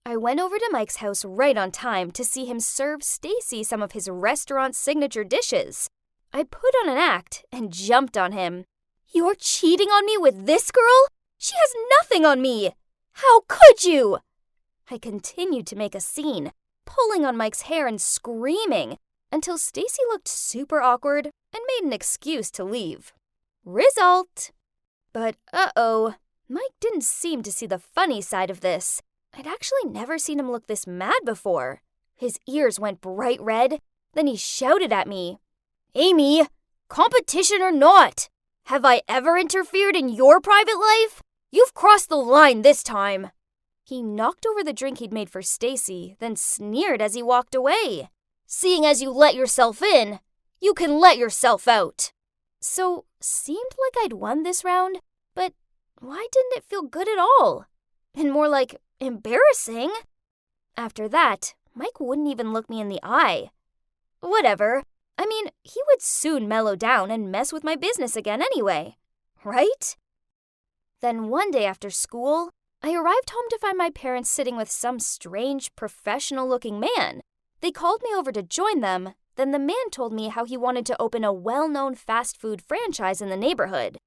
S2: I went over to Mike's house right on time to see him serve Stacy some of his restaurant's signature dishes. I put on an act and jumped on him. You're cheating on me with this girl? She has nothing on me! How could you? I continued to make a scene, pulling on Mike's hair and screaming, until Stacy looked super awkward and made an excuse to leave. Result! But uh-oh, Mike didn't seem to see the funny side of this. I'd actually never seen him look this mad before. His ears went bright red, then he shouted at me. Amy, competition or not, have I ever interfered in your private life? You've crossed the line this time. He knocked over the drink he'd made for Stacy, then sneered as he walked away. Seeing as you let yourself in, you can let yourself out. So, seemed like I'd won this round, but why didn't it feel good at all? And more like embarrassing. After that, Mike wouldn't even look me in the eye. Whatever. I mean, he would soon mellow down and mess with my business again anyway. Right? Then one day after school, I arrived home to find my parents sitting with some strange, professional-looking man. They called me over to join them. Then the man told me how he wanted to open a well-known fast food franchise in the neighborhood.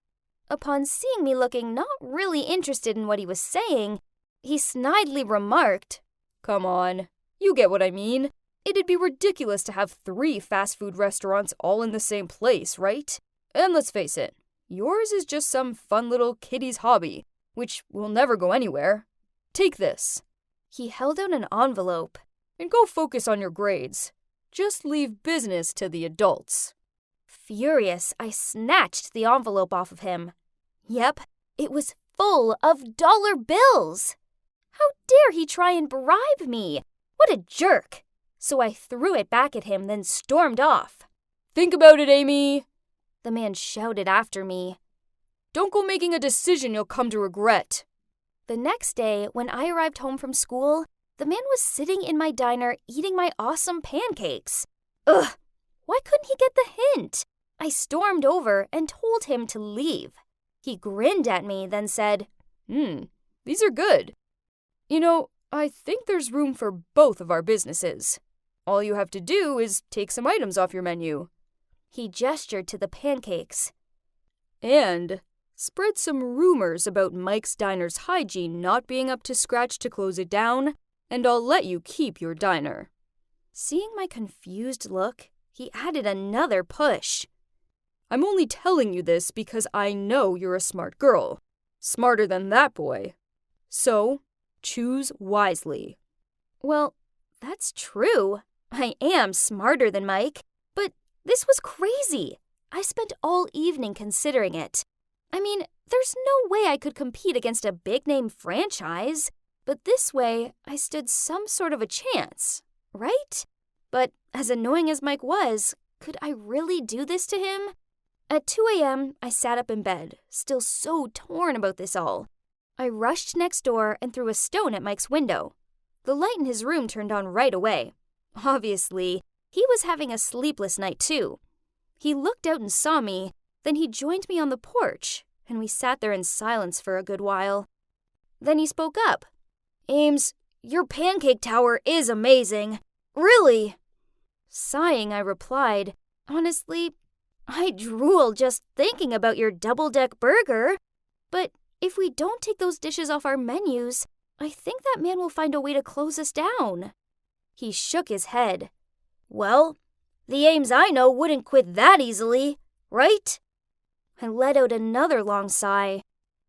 S2: Upon seeing me looking not really interested in what he was saying, he snidely remarked, Come on, you get what I mean. It'd be ridiculous to have 3 fast food restaurants all in the same place, right? And let's face it, yours is just some fun little kiddie's hobby, which will never go anywhere. Take this. He held out an envelope. And go focus on your grades. Just leave business to the adults. Furious, I snatched the envelope off of him. Yep, it was full of dollar bills. How dare he try and bribe me? What a jerk. So I threw it back at him, then stormed off. Think about it, Amy, the man shouted after me. Don't go making a decision you'll come to regret. The next day, when I arrived home from school, the man was sitting in my diner eating my awesome pancakes. Ugh, why couldn't he get the hint? I stormed over and told him to leave. He grinned at me, then said, these are good. You know, I think there's room for both of our businesses. All you have to do is take some items off your menu. He gestured to the pancakes. And spread some rumors about Mike's Diner's hygiene not being up to scratch to close it down, and I'll let you keep your diner. Seeing my confused look, he added another push. I'm only telling you this because I know you're a smart girl. Smarter than that boy. So, choose wisely. Well, that's true. I am smarter than Mike, but this was crazy. I spent all evening considering it. I mean, there's no way I could compete against a big-name franchise, but this way I stood some sort of a chance, right? But as annoying as Mike was, could I really do this to him? At 2 a.m., I sat up in bed, still so torn about this all. I rushed next door and threw a stone at Mike's window. The light in his room turned on right away. Obviously, he was having a sleepless night too. He looked out and saw me, then he joined me on the porch, and we sat there in silence for a good while. Then he spoke up. "Ames, your pancake tower is amazing. Really?" Sighing, I replied, "Honestly, I drool just thinking about your double-deck burger. But if we don't take those dishes off our menus, I think that man will find a way to close us down." He shook his head. "Well, the Ames I know wouldn't quit that easily, right?" I let out another long sigh.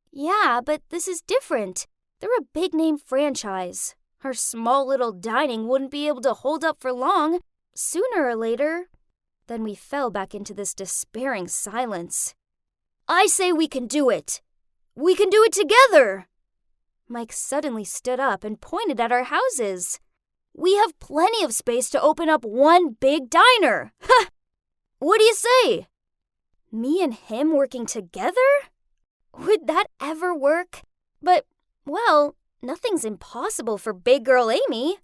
S2: "Yeah, but this is different. They're a big-name franchise. Our small little dining wouldn't be able to hold up for long, sooner or later." Then we fell back into this despairing silence. "I say we can do it. We can do it together." Mike suddenly stood up and pointed at our houses. "We have plenty of space to open up one big diner. Ha! What do you say?" Me and him working together? Would that ever work? But, well, nothing's impossible for big girl Amy.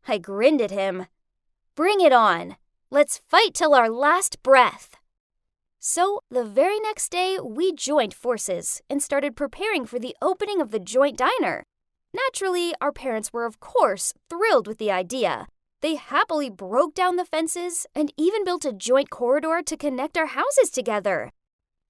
S2: I grinned at him. "Bring it on. Let's fight till our last breath." So, the very next day, we joined forces and started preparing for the opening of the joint diner. Naturally, our parents were, of course, thrilled with the idea. They happily broke down the fences and even built a joint corridor to connect our houses together.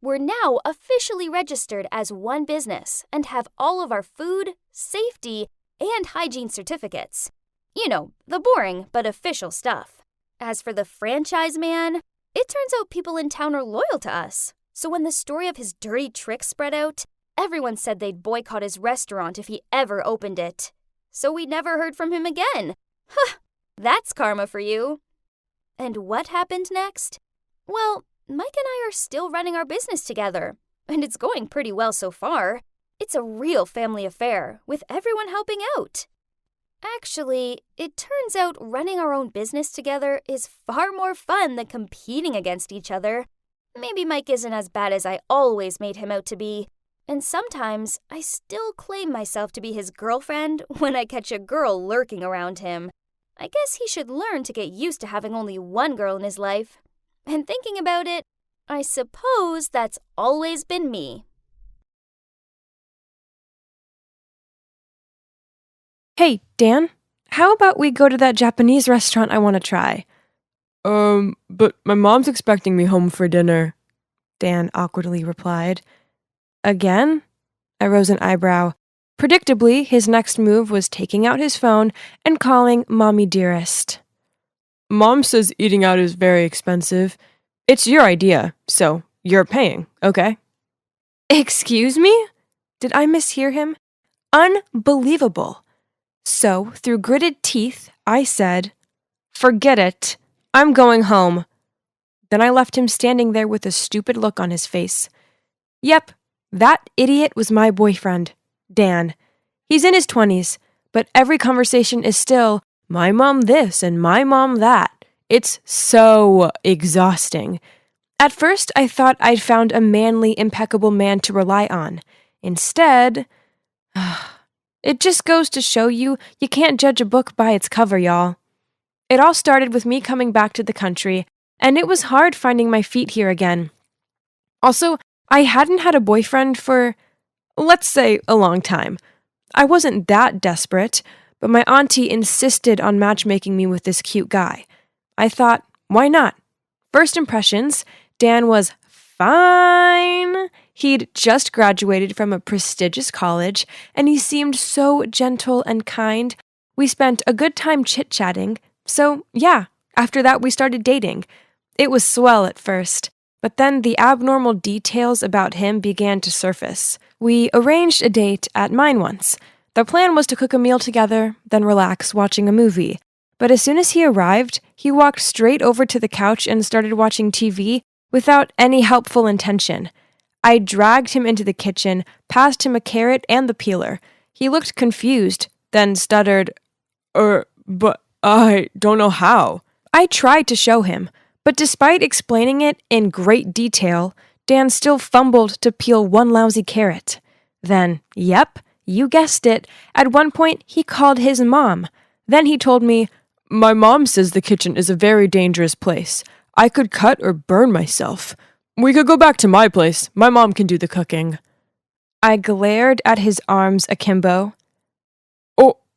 S2: We're now officially registered as one business and have all of our food, safety, and hygiene certificates. You know, the boring but official stuff. As for the franchise man, it turns out people in town are loyal to us. So when the story of his dirty tricks spread out, everyone said they'd boycott his restaurant if he ever opened it. So we never heard from him again. Huh, that's karma for you. And what happened next? Well, Mike and I are still running our business together, and it's going pretty well so far. It's a real family affair, with everyone helping out. Actually, it turns out running our own business together is far more fun than competing against each other. Maybe Mike isn't as bad as I always made him out to be, and sometimes I still claim myself to be his girlfriend when I catch a girl lurking around him. I guess he should learn to get used to having only one girl in his life. And thinking about it, I suppose that's always been me.
S4: Hey, Dan, how about we go to that Japanese restaurant I want to try? But my mom's expecting me home for dinner, Dan awkwardly replied. Again? I rose an eyebrow. Predictably, his next move was taking out his phone and calling Mommy Dearest. Mom says eating out is very expensive. It's your idea, so you're paying, okay? Excuse me? Did I mishear him? Unbelievable. So, through gritted teeth, I said, "Forget it. I'm going home." Then I left him standing there with a stupid look on his face. Yep, that idiot was my boyfriend, Dan. He's in his 20s, but every conversation is still, my mom this and my mom that. It's so exhausting. At first, I thought I'd found a manly, impeccable man to rely on. Instead, it just goes to show you can't judge a book by its cover, y'all. It all started with me coming back to the country, and it was hard finding my feet here again. Also, I hadn't had a boyfriend for, let's say, a long time. I wasn't that desperate, but my auntie insisted on matchmaking me with this cute guy. I thought, why not? First impressions, Dan was fine. He'd just graduated from a prestigious college, and he seemed so gentle and kind. We spent a good time chit-chatting, so yeah, after that we started dating. It was swell at first, but then the abnormal details about him began to surface. We arranged a date at mine once. The plan was to cook a meal together, then relax watching a movie. But as soon as he arrived, he walked straight over to the couch and started watching TV without any helpful intention. I dragged him into the kitchen, passed him a carrot and the peeler. He looked confused, then stuttered, but I don't know how. I tried to show him, but despite explaining it in great detail, Dan still fumbled to peel one lousy carrot. Then, yep, you guessed it, at one point he called his mom. Then he told me, "My mom says the kitchen is a very dangerous place. I could cut or burn myself. We could go back to my place. My mom can do the cooking." I glared at his arms akimbo.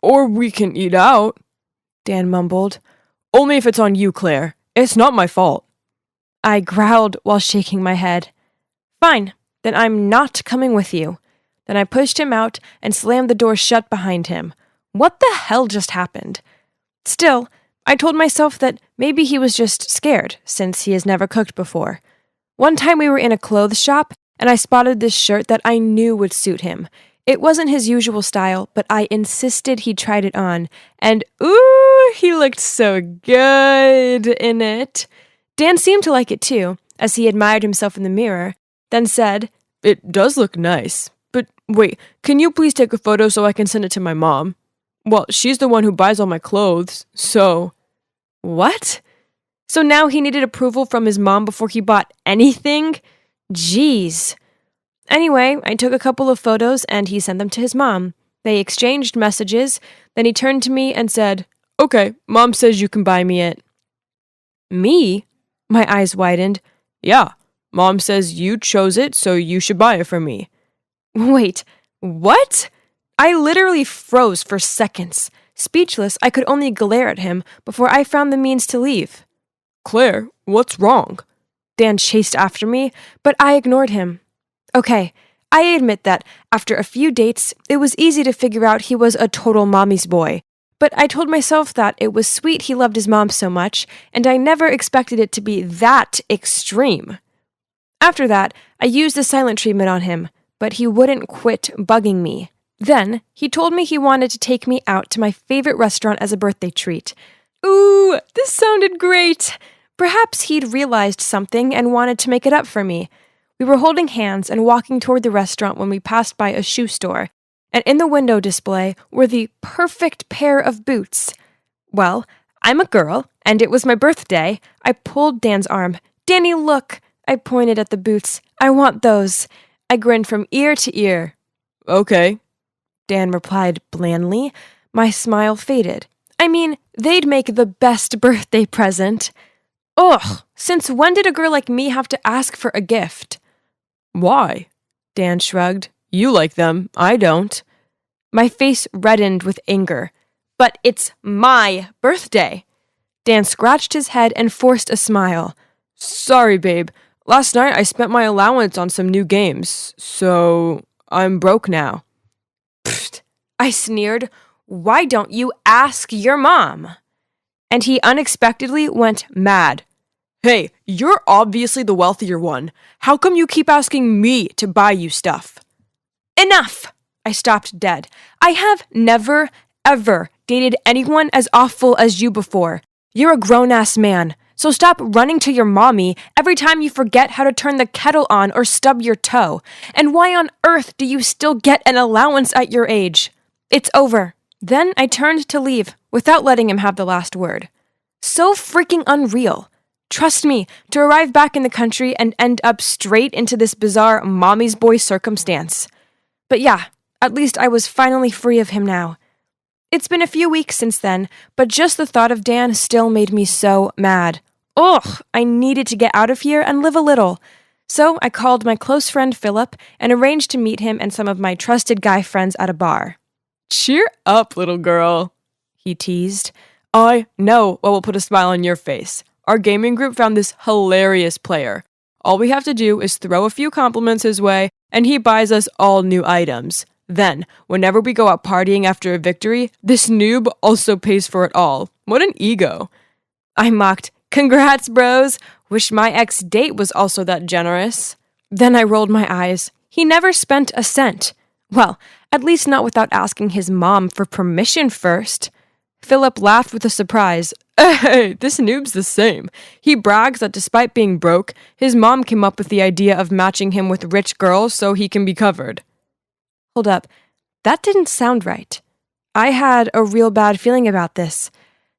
S4: Or we can eat out," Dan mumbled. "Only if it's on you, Claire. It's not my fault." I growled while shaking my head. "Fine, then I'm not coming with you." Then I pushed him out and slammed the door shut behind him. What the hell just happened? Still, I told myself that maybe he was just scared, since he has never cooked before. One time we were in a clothes shop, and I spotted this shirt that I knew would suit him. It wasn't his usual style, but I insisted he tried it on, and ooh, he looked so good in it. Dan seemed to like it too, as he admired himself in the mirror, then said, "It does look nice. But wait, can you please take a photo so I can send it to my mom? Well, she's the one who buys all my clothes, so..." What? So now he needed approval from his mom before he bought anything? Jeez. Anyway, I took a couple of photos and he sent them to his mom. They exchanged messages, then he turned to me and said, "Okay, Mom says you can buy me it." Me? My eyes widened. "Yeah, Mom says you chose it, so you should buy it for me." Wait, what? I literally froze for seconds. Speechless, I could only glare at him before I found the means to leave. "Claire, what's wrong?" Dan chased after me, but I ignored him. Okay, I admit that after a few dates, it was easy to figure out he was a total mommy's boy. But I told myself that it was sweet he loved his mom so much, and I never expected it to be that extreme. After that, I used the silent treatment on him, but he wouldn't quit bugging me. Then, he told me he wanted to take me out to my favorite restaurant as a birthday treat. Ooh, this sounded great! Perhaps he'd realized something and wanted to make it up for me. We were holding hands and walking toward the restaurant when we passed by a shoe store, and in the window display were the perfect pair of boots. Well, I'm a girl, and it was my birthday. I pulled Dan's arm. "Danny, look!" I pointed at the boots. "I want those." I grinned from ear to ear. "Okay," Dan replied blandly. My smile faded. I mean, they'd make the best birthday present. Ugh, since when did a girl like me have to ask for a gift? "Why?" Dan shrugged. "You like them, I don't." My face reddened with anger. "But it's my birthday." Dan scratched his head and forced a smile. "Sorry, babe. Last night I spent my allowance on some new games, so I'm broke now." Pfft, I sneered. "Why don't you ask your mom?" And he unexpectedly went mad. "Hey, you're obviously the wealthier one. How come you keep asking me to buy you stuff?" Enough! I stopped dead. I have never, ever dated anyone as awful as you before. You're a grown-ass man, so stop running to your mommy every time you forget how to turn the kettle on or stub your toe. And why on earth do you still get an allowance at your age? It's over. Then I turned to leave, without letting him have the last word. So freaking unreal. Trust me, to arrive back in the country and end up straight into this bizarre mommy's boy circumstance. But yeah, at least I was finally free of him now. It's been a few weeks since then, but just the thought of Dan still made me so mad. Ugh, I needed to get out of here and live a little. So I called my close friend Philip and arranged to meet him and some of my trusted guy friends at a bar. "Cheer up, little girl," he teased. "I know what will put a smile on your face. Our gaming group found this hilarious player. All we have to do is throw a few compliments his way, and he buys us all new items. Then, whenever we go out partying after a victory, this noob also pays for it all. What an ego." I mocked, "Congrats, bros. Wish my ex-date was also that generous." Then I rolled my eyes. He never spent a cent. Well, at least not without asking his mom for permission first. Philip laughed with a surprise. Hey, this noob's the same. He brags that despite being broke, his mom came up with the idea of matching him with rich girls so he can be covered. Hold up, that didn't sound right. I had a real bad feeling about this.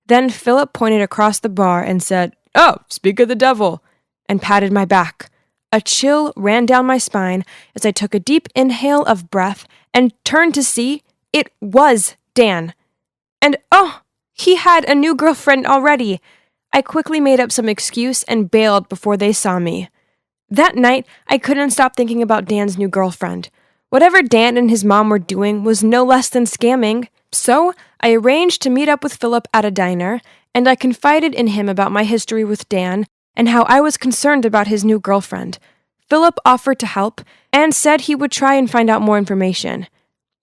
S4: Then Philip pointed across the bar and said, "Oh, speak of the devil," and patted my back. A chill ran down my spine as I took a deep inhale of breath and turned to see it was Dan. And oh, he had a new girlfriend already. I quickly made up some excuse and bailed before they saw me. That night, I couldn't stop thinking about Dan's new girlfriend. Whatever Dan and his mom were doing was no less than scamming. So I arranged to meet up with Philip at a diner, and I confided in him about my history with Dan and how I was concerned about his new girlfriend. Philip offered to help and said he would try and find out more information.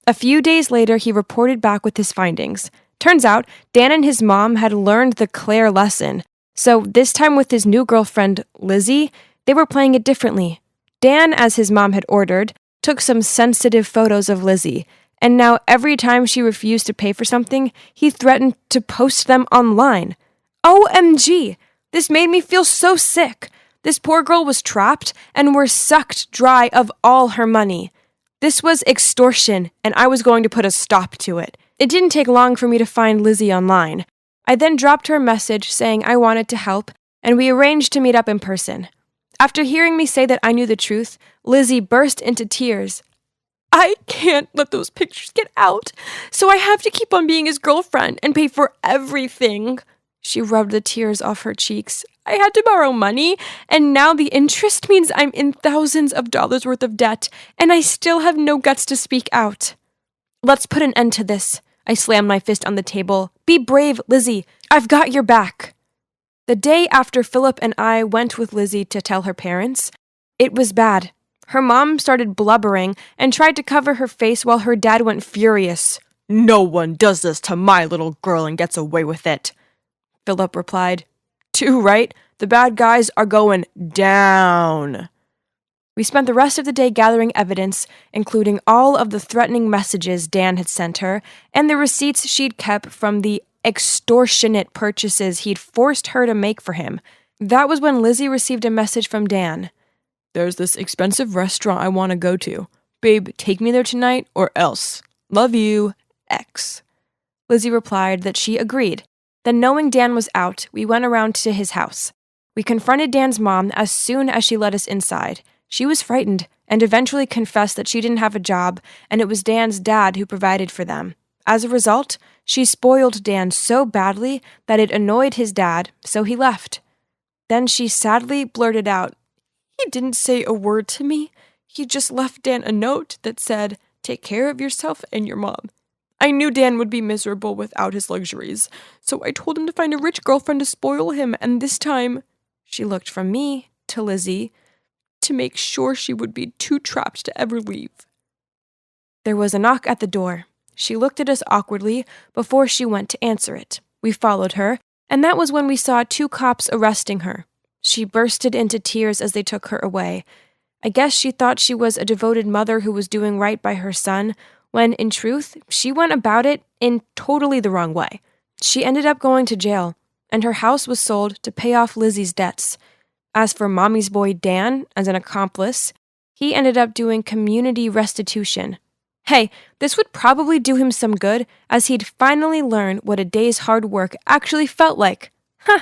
S4: A few days later, he reported back with his findings. Turns out, Dan and his mom had learned the Claire lesson, so this time with his new girlfriend, Lizzie, they were playing it differently. Dan, as his mom had ordered, took some sensitive photos of Lizzie, and now every time she refused to pay for something, he threatened to post them online. OMG! This made me feel so sick. This poor girl was trapped and were sucked dry of all her money. This was extortion, and I was going to put a stop to it. It didn't take long for me to find Lizzie online. I then dropped her a message saying I wanted to help, and we arranged to meet up in person. After hearing me say that I knew the truth, Lizzie burst into tears. I can't let those pictures get out, so I have to keep on being his girlfriend and pay for everything. She rubbed the tears off her cheeks. I had to borrow money, and now the interest means I'm in thousands of dollars worth of debt, and I still have no guts to speak out. Let's put an end to this. I slammed my fist on the table. Be brave, Lizzie. I've got your back. The day after Philip and I went with Lizzie to tell her parents, it was bad. Her mom started blubbering and tried to cover her face while her dad went furious. No one does this to my little girl and gets away with it. Philip replied, Too right. The bad guys are going down. We spent the rest of the day gathering evidence, including all of the threatening messages Dan had sent her and the receipts she'd kept from the extortionate purchases he'd forced her to make for him. That was when Lizzie received a message from Dan. There's this expensive restaurant I want to go to. Babe, take me there tonight or else. Love you, X. Lizzie replied that she agreed. Then, knowing Dan was out, we went around to his house. We confronted Dan's mom as soon as she let us inside. She was frightened and eventually confessed that she didn't have a job and it was Dan's dad who provided for them. As a result, she spoiled Dan so badly that it annoyed his dad, so he left. Then she sadly blurted out, He didn't say a word to me. He just left Dan a note that said, Take care of yourself and your mom. I knew Dan would be miserable without his luxuries, so I told him to find a rich girlfriend to spoil him, and this time, she looked from me to Lizzie to make sure she would be too trapped to ever leave. There was a knock at the door. She looked at us awkwardly before she went to answer it. We followed her, and that was when we saw 2 cops arresting her. She bursted into tears as they took her away. I guess she thought she was a devoted mother who was doing right by her son, when, in truth, she went about it in totally the wrong way. She ended up going to jail, and her house was sold to pay off Lizzie's debts. As for Mommy's boy Dan, as an accomplice, he ended up doing community restitution. Hey, this would probably do him some good, as he'd finally learn what a day's hard work actually felt like. Huh.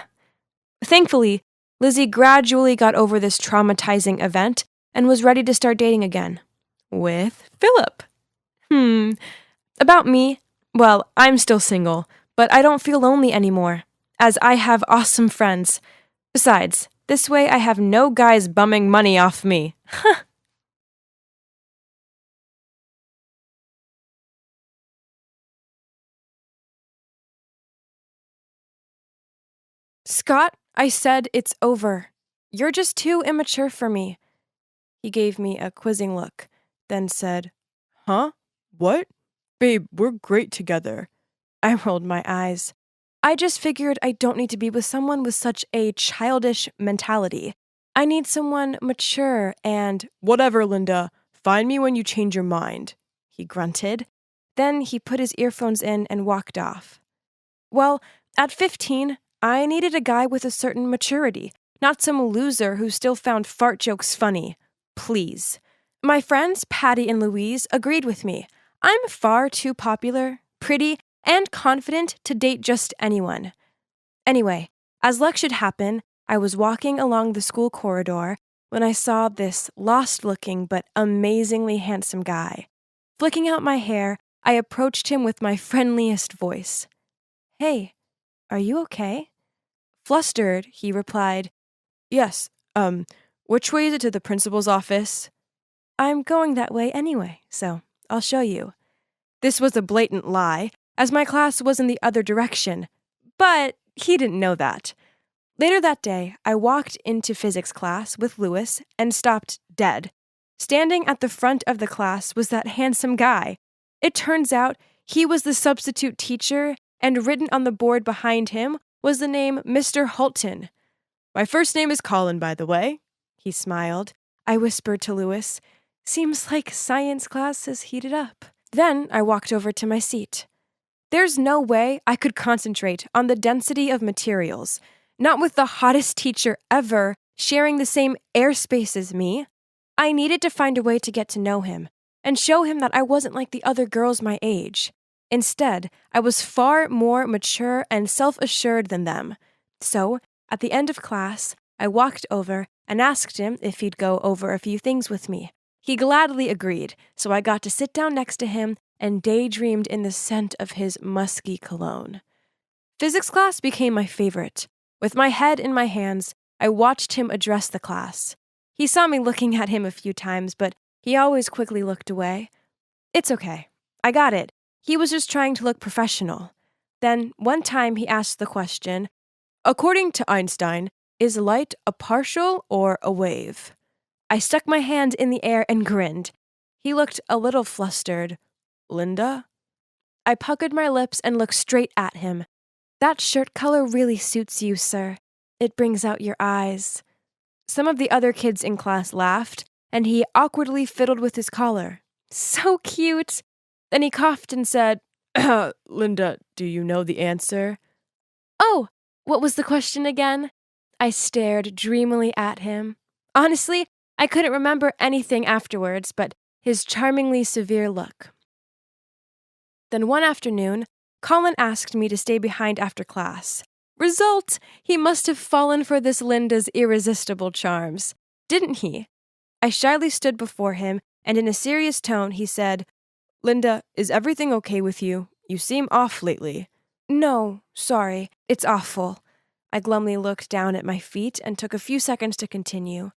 S4: Thankfully, Lizzie gradually got over this traumatizing event and was ready to start dating again. With Philip. About me, well, I'm still single, but I don't feel lonely anymore, as I have awesome friends. Besides, this way I have no guys bumming money off me. Scott, I said it's over. You're just too immature for me. He gave me a quizzing look, then said, Huh? What? Babe, we're great together. I rolled my eyes. I just figured I don't need to be with someone with such a childish mentality. I need someone mature and... Whatever, Linda. Find me when you change your mind, he grunted. Then he put his earphones in and walked off. Well, at 15, I needed a guy with a certain maturity, not some loser who still found fart jokes funny. Please. My friends, Patty and Louise, agreed with me. I'm far too popular, pretty, and confident to date just anyone. Anyway, as luck should happen, I was walking along the school corridor when I saw this lost-looking but amazingly handsome guy. Flicking out my hair, I approached him with my friendliest voice. "Hey, are you okay?" Flustered, he replied, "Yes, which way is it to the principal's office?" "I'm going that way anyway, so I'll show you." This was a blatant lie, as my class was in the other direction, but he didn't know that. Later that day, I walked into physics class with Lewis and stopped dead. Standing at the front of the class was that handsome guy. It turns out he was the substitute teacher, and written on the board behind him was the name Mr. Halton. "My first name is Colin, by the way," he smiled. I whispered to Lewis, "Seems like science class has heated up." Then I walked over to my seat. There's no way I could concentrate on the density of materials, not with the hottest teacher ever sharing the same airspace as me. I needed to find a way to get to know him and show him that I wasn't like the other girls my age. Instead, I was far more mature and self-assured than them. So, at the end of class, I walked over and asked him if he'd go over a few things with me. He gladly agreed, so I got to sit down next to him and daydreamed in the scent of his musky cologne. Physics class became my favorite. With my head in my hands, I watched him address the class. He saw me looking at him a few times, but he always quickly looked away. It's okay. I got it. He was just trying to look professional. Then, one time he asked the question, "According to Einstein, is light a partial or a wave?" I stuck my hand in the air and grinned. He looked a little flustered. "Linda?" I puckered my lips and looked straight at him. "That shirt color really suits you, sir. It brings out your eyes." Some of the other kids in class laughed, and he awkwardly fiddled with his collar. So cute! Then he coughed and said, "Linda, do you know the answer?" "Oh, what was the question again?" I stared dreamily at him. Honestly, I couldn't remember anything afterwards but his charmingly severe look. Then one afternoon, Colin asked me to stay behind after class. Result, he must have fallen for this Linda's irresistible charms. Didn't he? I shyly stood before him, and in a serious tone he said, "Linda, is everything okay with you? You seem off lately." "No, sorry, it's awful." I glumly looked down at my feet and took a few seconds to continue.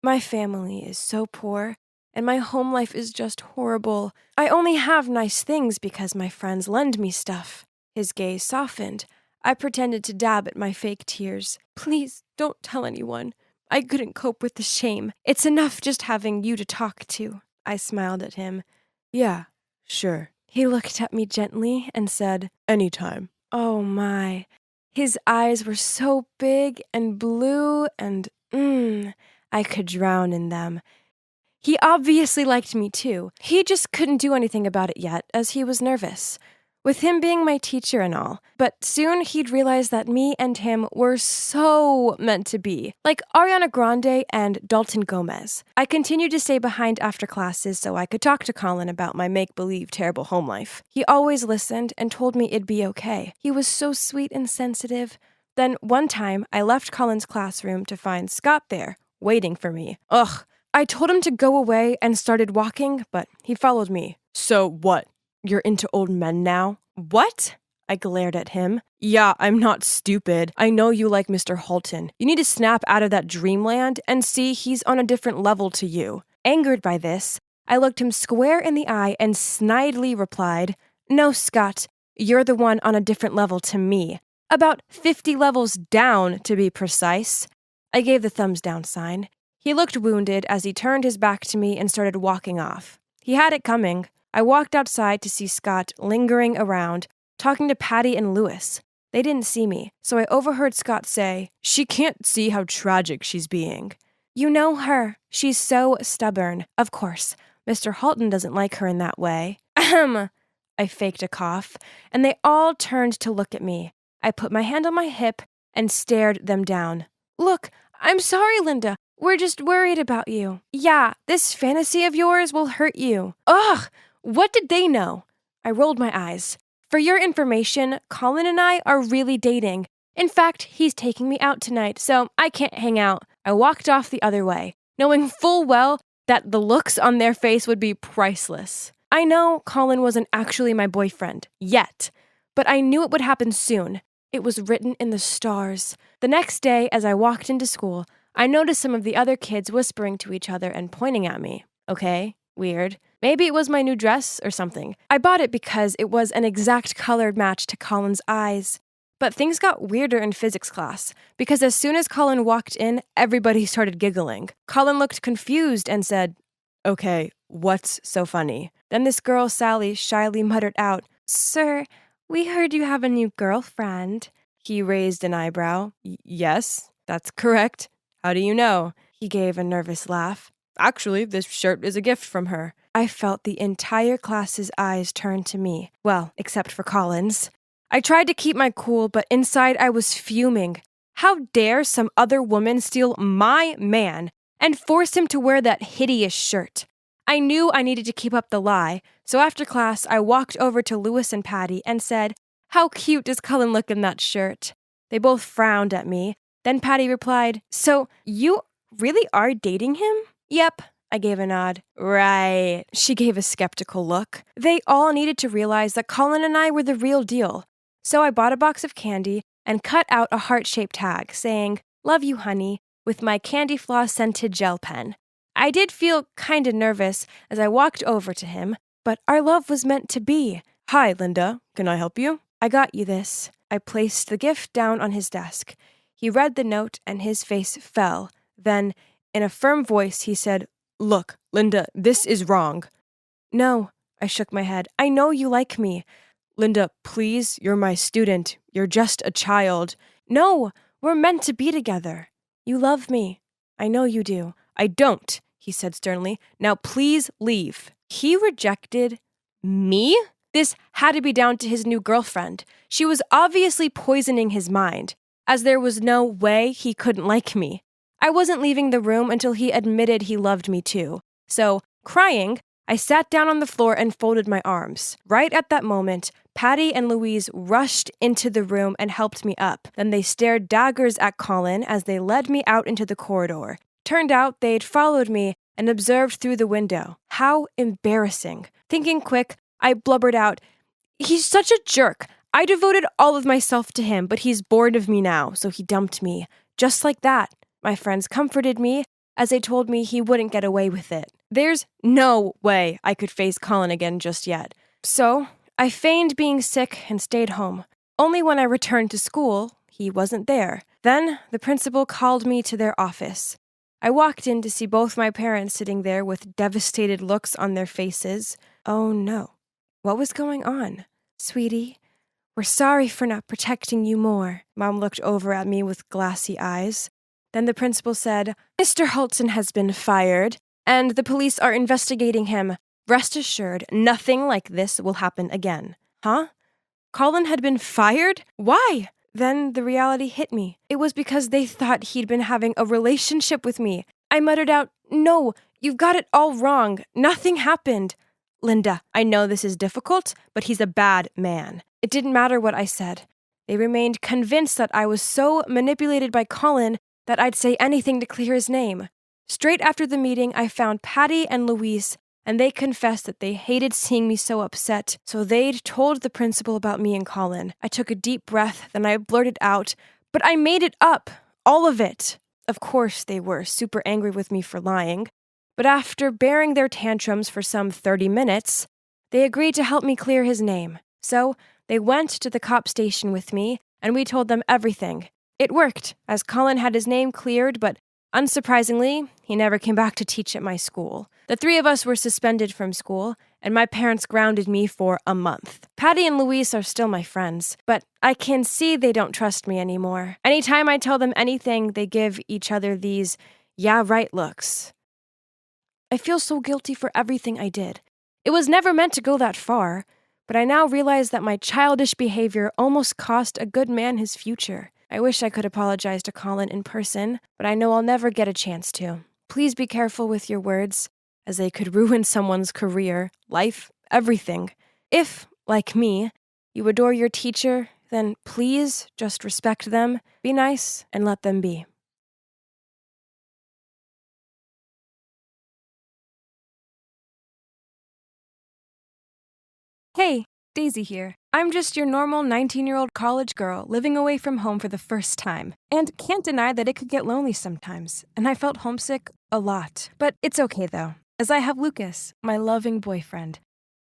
S4: "My family is so poor, and my home life is just horrible. I only have nice things because my friends lend me stuff." His gaze softened. I pretended to dab at my fake tears. "Please, don't tell anyone. I couldn't cope with the shame. It's enough just having you to talk to." I smiled at him. "Yeah, sure." He looked at me gently and said, "Anytime." Oh my. His eyes were so big and blue and, I could drown in them. He obviously liked me too. He just couldn't do anything about it yet, as he was nervous. With him being my teacher and all. But soon he'd realize that me and him were so meant to be. Like Ariana Grande and Dalton Gomez. I continued to stay behind after classes so I could talk to Colin about my make-believe terrible home life. He always listened and told me it'd be okay. He was so sweet and sensitive. Then one time, I left Colin's classroom to find Scott there, waiting for me. Ugh. I told him to go away and started walking, but he followed me. "So what? You're into old men now?" "What?" I glared at him. "Yeah, I'm not stupid. I know you like Mr. Halton. You need to snap out of that dreamland and see he's on a different level to you." Angered by this, I looked him square in the eye and snidely replied, "No, Scott, you're the one on a different level to me. About 50 levels down, to be precise." I gave the thumbs down sign. He looked wounded as he turned his back to me and started walking off. He had it coming. I walked outside to see Scott lingering around, talking to Patty and Lewis. They didn't see me, so I overheard Scott say, "She can't see how tragic she's being." "You know her. She's so stubborn. Of course, Mr. Halton doesn't like her in that way." Ahem. I faked a cough, and they all turned to look at me. I put my hand on my hip and stared them down. Look, I'm sorry, Linda. We're just worried about you. Yeah, this fantasy of yours will hurt you. Ugh, what did they know? I rolled my eyes. For your information, Colin and I are really dating. In fact, he's taking me out tonight, so I can't hang out. I walked off the other way, knowing full well that the looks on their face would be priceless. I know Colin wasn't actually my boyfriend, yet, but I knew it would happen soon. It was written in the stars. The next day, as I walked into school, I noticed some of the other kids whispering to each other and pointing at me. Okay, weird. Maybe it was my new dress or something. I bought it because it was an exact colored match to Colin's eyes. But things got weirder in physics class, because as soon as Colin walked in, everybody started giggling. Colin looked confused and said, "Okay, what's so funny?" Then this girl, Sally, shyly muttered out, "Sir, we heard you have a new girlfriend." He raised an eyebrow. Yes, that's correct. How do you know? He gave a nervous laugh. Actually, this shirt is a gift from her. I felt the entire class's eyes turn to me. Well, except for Colin's. I tried to keep my cool, but inside I was fuming. How dare some other woman steal my man and force him to wear that hideous shirt? I knew I needed to keep up the lie, so after class I walked over to Lewis and Patty and said, "How cute does Colin look in that shirt?" They both frowned at me. Then Patty replied, "So you really are dating him?" "Yep," I gave a nod. "Right." She gave a skeptical look. They all needed to realize that Colin and I were the real deal. So I bought a box of candy and cut out a heart-shaped tag saying, "Love you, honey," with my candy floss scented gel pen. I did feel kinda nervous as I walked over to him, but our love was meant to be. "Hi, Linda. Can I help you?" "I got you this." I placed the gift down on his desk. He read the note and his face fell. Then, in a firm voice, he said, "Look, Linda, this is wrong." "No," I shook my head. "I know you like me." "Linda, please, you're my student. You're just a child." "No, we're meant to be together." "You love me." "I know you do." "I don't," he said sternly. "Now please leave." He rejected me? This had to be down to his new girlfriend. She was obviously poisoning his mind, as there was no way he couldn't like me. I wasn't leaving the room until he admitted he loved me too. So, crying, I sat down on the floor and folded my arms. Right at that moment, Patty and Louise rushed into the room and helped me up. Then they stared daggers at Colin as they led me out into the corridor. Turned out they'd followed me and observed through the window. How embarrassing. Thinking quick, I blubbered out, "He's such a jerk. I devoted all of myself to him, but he's bored of me now, so he dumped me." Just like that. My friends comforted me as they told me he wouldn't get away with it. There's no way I could face Colin again just yet. So, I feigned being sick and stayed home. Only when I returned to school, he wasn't there. Then, the principal called me to their office. I walked in to see both my parents sitting there with devastated looks on their faces. Oh no. What was going on? "Sweetie, we're sorry for not protecting you more." Mom looked over at me with glassy eyes. Then the principal said, "Mr. Hulton has been fired, and the police are investigating him. Rest assured, nothing like this will happen again." Huh? Colin had been fired? Why? Then the reality hit me. It was because they thought he'd been having a relationship with me. I muttered out, "No, you've got it all wrong. Nothing happened." "Linda, I know this is difficult, but he's a bad man." It didn't matter what I said. They remained convinced that I was so manipulated by Colin that I'd say anything to clear his name. Straight after the meeting, I found Patty and Louise, and they confessed that they hated seeing me so upset, so they'd told the principal about me and Colin. I took a deep breath, then I blurted out, "But I made it up! All of it!" Of course, they were super angry with me for lying, but after bearing their tantrums for some 30 minutes, they agreed to help me clear his name. So, they went to the cop station with me, and we told them everything. It worked, as Colin had his name cleared, but unsurprisingly, he never came back to teach at my school. The three of us were suspended from school, and my parents grounded me for a month. Patty and Louise are still my friends, but I can see they don't trust me anymore. Anytime I tell them anything, they give each other these, "yeah, right" looks. I feel so guilty for everything I did. It was never meant to go that far, But I now realize that my childish behavior almost cost a good man his future. I wish I could apologize to Colin in person, but I know I'll never get a chance to. Please be careful with your words, as they could ruin someone's career, life, everything. If, like me, you adore your teacher, then please just respect them, be nice, and let them be. Hey, Daisy here. I'm just your normal 19-year-old college girl living away from home for the first time, and can't deny that it could get lonely sometimes, and I felt homesick a lot. But it's okay though, as I have Lucas, my loving boyfriend.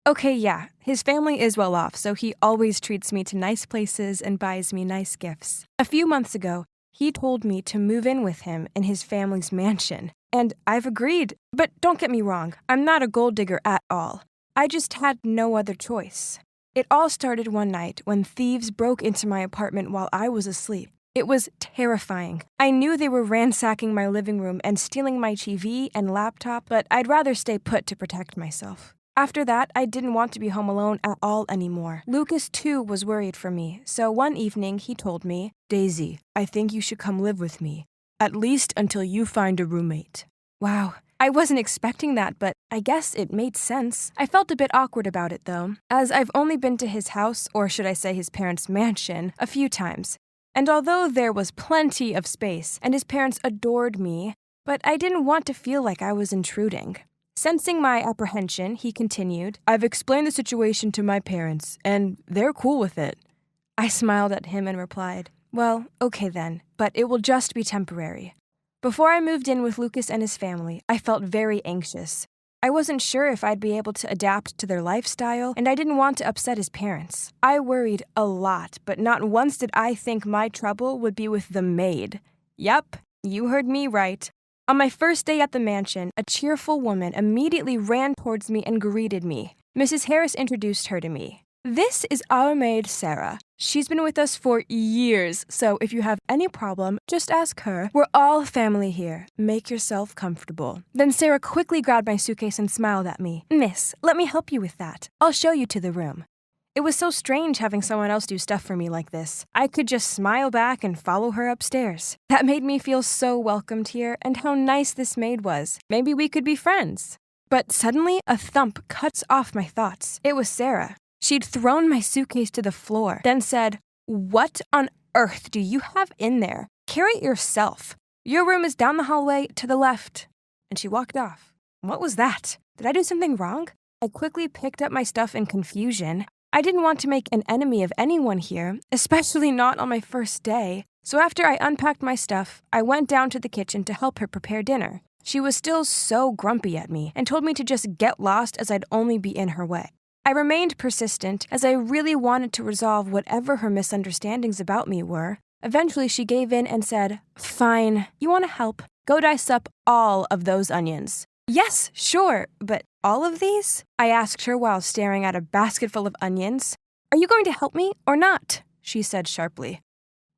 S4: Okay, yeah, his family is well off, so he always treats me to nice places and buys me nice gifts. A few months ago, he told me to move in with him in his family's mansion, and I've agreed. But don't get me wrong, I'm not a gold digger at all. I just had no other choice. It all started one night when thieves broke into my apartment while I was asleep. It was terrifying. I knew they were ransacking my living room and stealing my TV and laptop, but I'd rather stay put to protect myself. After that, I didn't want to be home alone at all anymore. Lucas, too, was worried for me, so one evening he told me, "Daisy, I think you should come live with me, at least until you find a roommate." Wow. I wasn't expecting that, but I guess it made sense. I felt a bit awkward about it, though, as I've only been to his house, or should I say his parents' mansion, a few times. And although there was plenty of space, and his parents adored me, but I didn't want to feel like I was intruding. Sensing my apprehension, he continued, "I've explained the situation to my parents, and they're cool with it." I smiled at him and replied, "Well, okay then, but it will just be temporary." Before I moved in with Lucas and his family, I felt very anxious. I wasn't sure if I'd be able to adapt to their lifestyle, and I didn't want to upset his parents. I worried a lot, but not once did I think my trouble would be with the maid. Yep, you heard me right. On my first day at the mansion, a cheerful woman immediately ran towards me and greeted me. Mrs. Harris introduced her to me. "This is our maid, Sarah. She's been with us for years, so if you have any problem, just ask her. We're all family here. Make yourself comfortable." Then Sarah quickly grabbed my suitcase and smiled at me. "Miss, let me help you with that. I'll show you to the room." It was so strange having someone else do stuff for me like this. I could just smile back and follow her upstairs. That made me feel so welcomed here, and how nice this maid was. Maybe we could be friends. But suddenly, a thump cuts off my thoughts. It was Sarah. She'd thrown my suitcase to the floor, then said, "What on earth do you have in there? Carry it yourself. Your room is down the hallway to the left." And she walked off. What was that? Did I do something wrong? I quickly picked up my stuff in confusion. I didn't want to make an enemy of anyone here, especially not on my first day. So after I unpacked my stuff, I went down to the kitchen to help her prepare dinner. She was still so grumpy at me and told me to just get lost as I'd only be in her way. I remained persistent as I really wanted to resolve whatever her misunderstandings about me were. Eventually, she gave in and said, "Fine, you want to help? Go dice up all of those onions." "Yes, sure, but all of these?" I asked her while staring at a basket full of onions. "Are you going to help me or not?" she said sharply.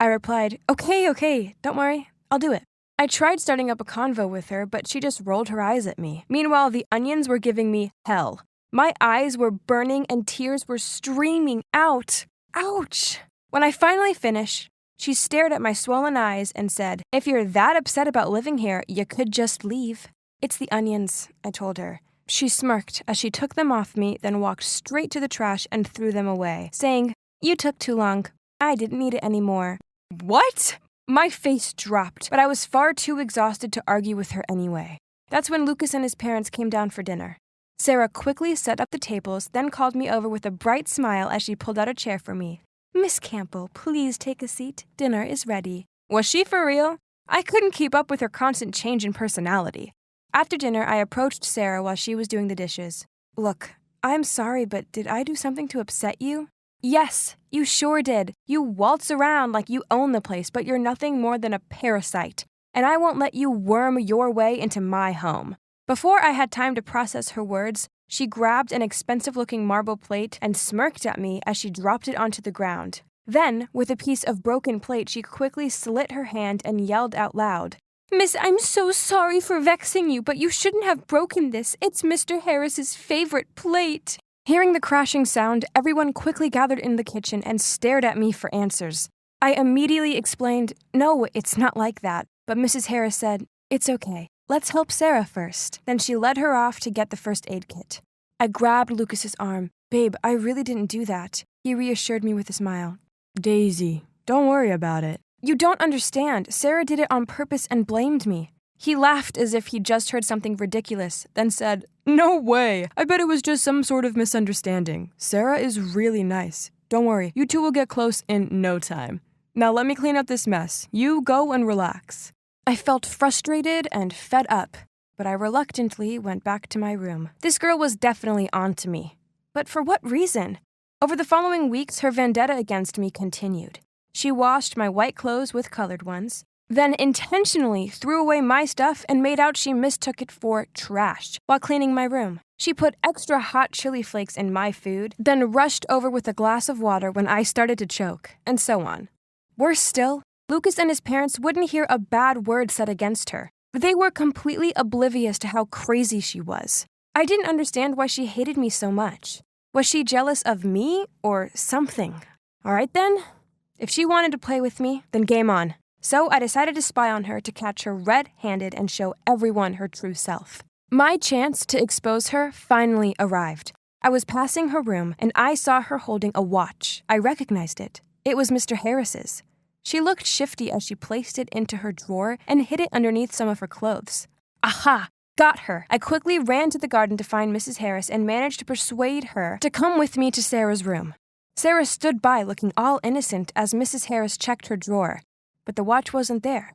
S4: I replied, Okay, don't worry, I'll do it." I tried starting up a convo with her, but she just rolled her eyes at me. Meanwhile, the onions were giving me hell. My eyes were burning and tears were streaming out. Ouch! When I finally finished, she stared at my swollen eyes and said, "If you're that upset about living here, you could just leave." "It's the onions," I told her. She smirked as she took them off me, then walked straight to the trash and threw them away, saying, "You took too long. I didn't need it anymore." What? My face dropped, but I was far too exhausted to argue with her anyway. That's when Lucas and his parents came down for dinner. Sarah quickly set up the tables, then called me over with a bright smile as she pulled out a chair for me. "Miss Campbell, please take a seat. Dinner is ready." Was she for real? I couldn't keep up with her constant change in personality. After dinner, I approached Sarah while she was doing the dishes. "Look, I'm sorry, but did I do something to upset you?" "Yes, you sure did. You waltz around like you own the place, but you're nothing more than a parasite. And I won't let you worm your way into my home." Before I had time to process her words, she grabbed an expensive-looking marble plate and smirked at me as she dropped it onto the ground. Then, with a piece of broken plate, she quickly slit her hand and yelled out loud, "Miss, I'm so sorry for vexing you, but you shouldn't have broken this. It's Mr. Harris's favorite plate." Hearing the crashing sound, everyone quickly gathered in the kitchen and stared at me for answers. I immediately explained, "No, it's not like that." But Mrs. Harris said, "It's okay. Let's help Sarah first." Then she led her off to get the first aid kit. I grabbed Lucas's arm. "Babe, I really didn't do that." He reassured me with a smile. "Daisy, don't worry about it." "You don't understand. Sarah did it on purpose and blamed me." He laughed as if he'd just heard something ridiculous, then said, "No way. I bet it was just some sort of misunderstanding. Sarah is really nice. Don't worry, you two will get close in no time. Now let me clean up this mess. You go and relax." I felt frustrated and fed up, but I reluctantly went back to my room. This girl was definitely onto me. But for what reason? Over the following weeks, her vendetta against me continued. She washed my white clothes with colored ones, then intentionally threw away my stuff and made out she mistook it for trash while cleaning my room. She put extra hot chili flakes in my food, then rushed over with a glass of water when I started to choke, and so on. Worse still, Lucas and his parents wouldn't hear a bad word said against her. They were completely oblivious to how crazy she was. I didn't understand why she hated me so much. Was she jealous of me or something? All right then. If she wanted to play with me, then game on. So I decided to spy on her to catch her red-handed and show everyone her true self. My chance to expose her finally arrived. I was passing her room and I saw her holding a watch. I recognized it. It was Mr. Harris's. She looked shifty as she placed it into her drawer and hid it underneath some of her clothes. Aha! Got her. I quickly ran to the garden to find Mrs. Harris and managed to persuade her to come with me to Sarah's room. Sarah stood by looking all innocent as Mrs. Harris checked her drawer. But the watch wasn't there,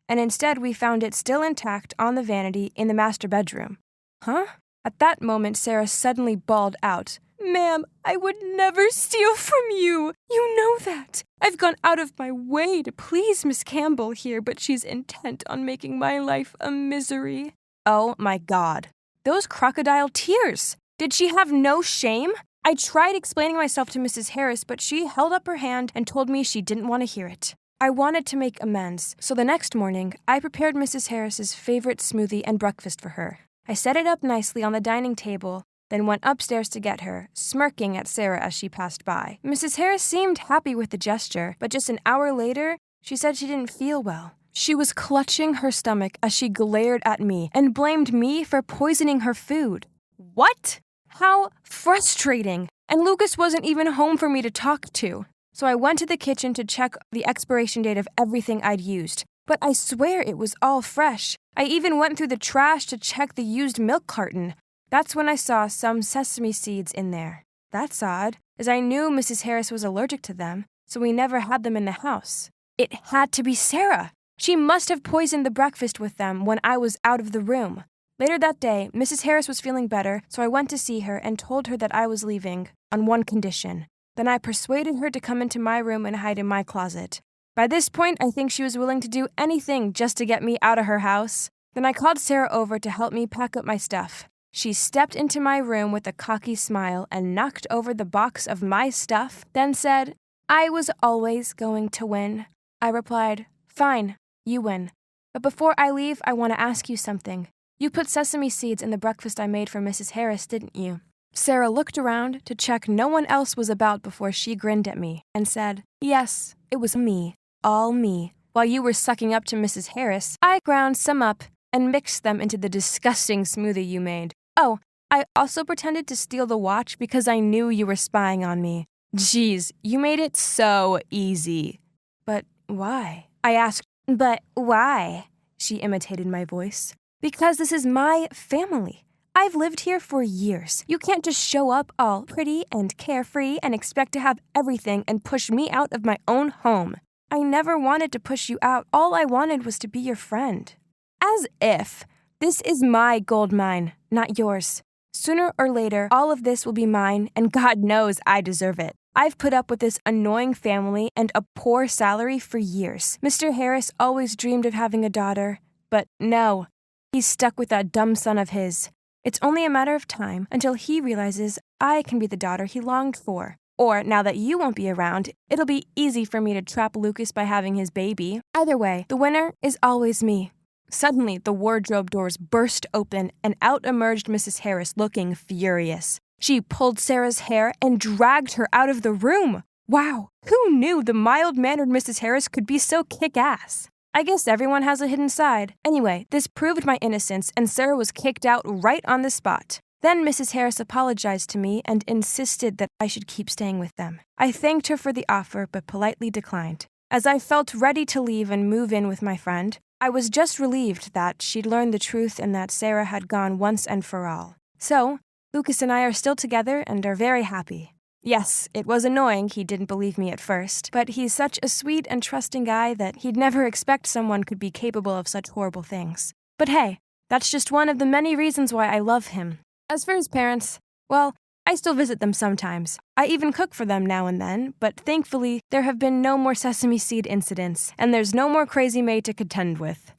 S4: and instead we found it still intact on the vanity in the master bedroom. Huh? At that moment, Sarah suddenly bawled out, "Ma'am, I would never steal from you. You know that. I've gone out of my way to please Miss Campbell here, but she's intent on making my life a misery." Oh my God. Those crocodile tears. Did she have no shame? I tried explaining myself to Mrs. Harris, but she held up her hand and told me she didn't want to hear it. I wanted to make amends, so the next morning, I prepared Mrs. Harris's favorite smoothie and breakfast for her. I set it up nicely on the dining table, then went upstairs to get her, smirking at Sarah as she passed by. Mrs. Harris seemed happy with the gesture, but just an hour later, she said she didn't feel well. She was clutching her stomach as she glared at me and blamed me for poisoning her food. What? How frustrating! And Lucas wasn't even home for me to talk to. So I went to the kitchen to check the expiration date of everything I'd used. But I swear it was all fresh. I even went through the trash to check the used milk carton. That's when I saw some sesame seeds in there. That's odd, as I knew Mrs. Harris was allergic to them, so we never had them in the house. It had to be Sarah. She must have poisoned the breakfast with them when I was out of the room. Later that day, Mrs. Harris was feeling better, so I went to see her and told her that I was leaving, on one condition. Then I persuaded her to come into my room and hide in my closet. By this point, I think she was willing to do anything just to get me out of her house. Then I called Sarah over to help me pack up my stuff. She stepped into my room with a cocky smile and knocked over the box of my stuff, then said, "I was always going to win." I replied, "Fine, you win. But before I leave, I want to ask you something. You put sesame seeds in the breakfast I made for Mrs. Harris, didn't you?" Sarah looked around to check no one else was about before she grinned at me and said, "Yes, it was me, all me. While you were sucking up to Mrs. Harris, I ground some up and mixed them into the disgusting smoothie you made. Oh, I also pretended to steal the watch because I knew you were spying on me. Geez, you made it so easy." "But why?" I asked. "But why?" She imitated my voice. "Because this is my family. I've lived here for years. You can't just show up all pretty and carefree and expect to have everything and push me out of my own home. I never wanted to push you out. All I wanted was to be your friend." As if. This is my gold mine, not yours. Sooner or later, all of this will be mine, and God knows I deserve it. I've put up with this annoying family and a poor salary for years. Mr. Harris always dreamed of having a daughter, but no. He's stuck with that dumb son of his. It's only a matter of time until he realizes I can be the daughter he longed for. Or, now that you won't be around, it'll be easy for me to trap Lucas by having his baby. Either way, the winner is always me. Suddenly, the wardrobe doors burst open and out emerged Mrs. Harris looking furious. She pulled Sarah's hair and dragged her out of the room. Wow, who knew the mild-mannered Mrs. Harris could be so kick-ass? I guess everyone has a hidden side. Anyway, this proved my innocence, and Sarah was kicked out right on the spot. Then Mrs. Harris apologized to me and insisted that I should keep staying with them. I thanked her for the offer, but politely declined. As I felt ready to leave and move in with my friend, I was just relieved that she'd learned the truth and that Sarah had gone once and for all. So, Lucas and I are still together and are very happy. Yes, it was annoying he didn't believe me at first, but he's such a sweet and trusting guy that he'd never expect someone could be capable of such horrible things. But hey, that's just one of the many reasons why I love him. As for his parents, well, I still visit them sometimes. I even cook for them now and then, but thankfully, there have been no more sesame seed incidents, and there's no more crazy maid to contend with.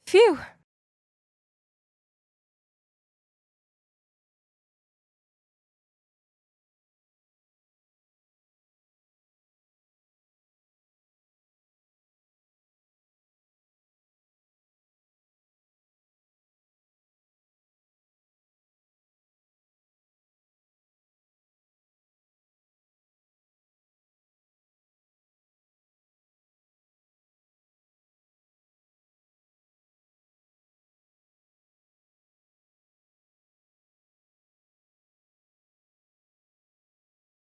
S4: Phew!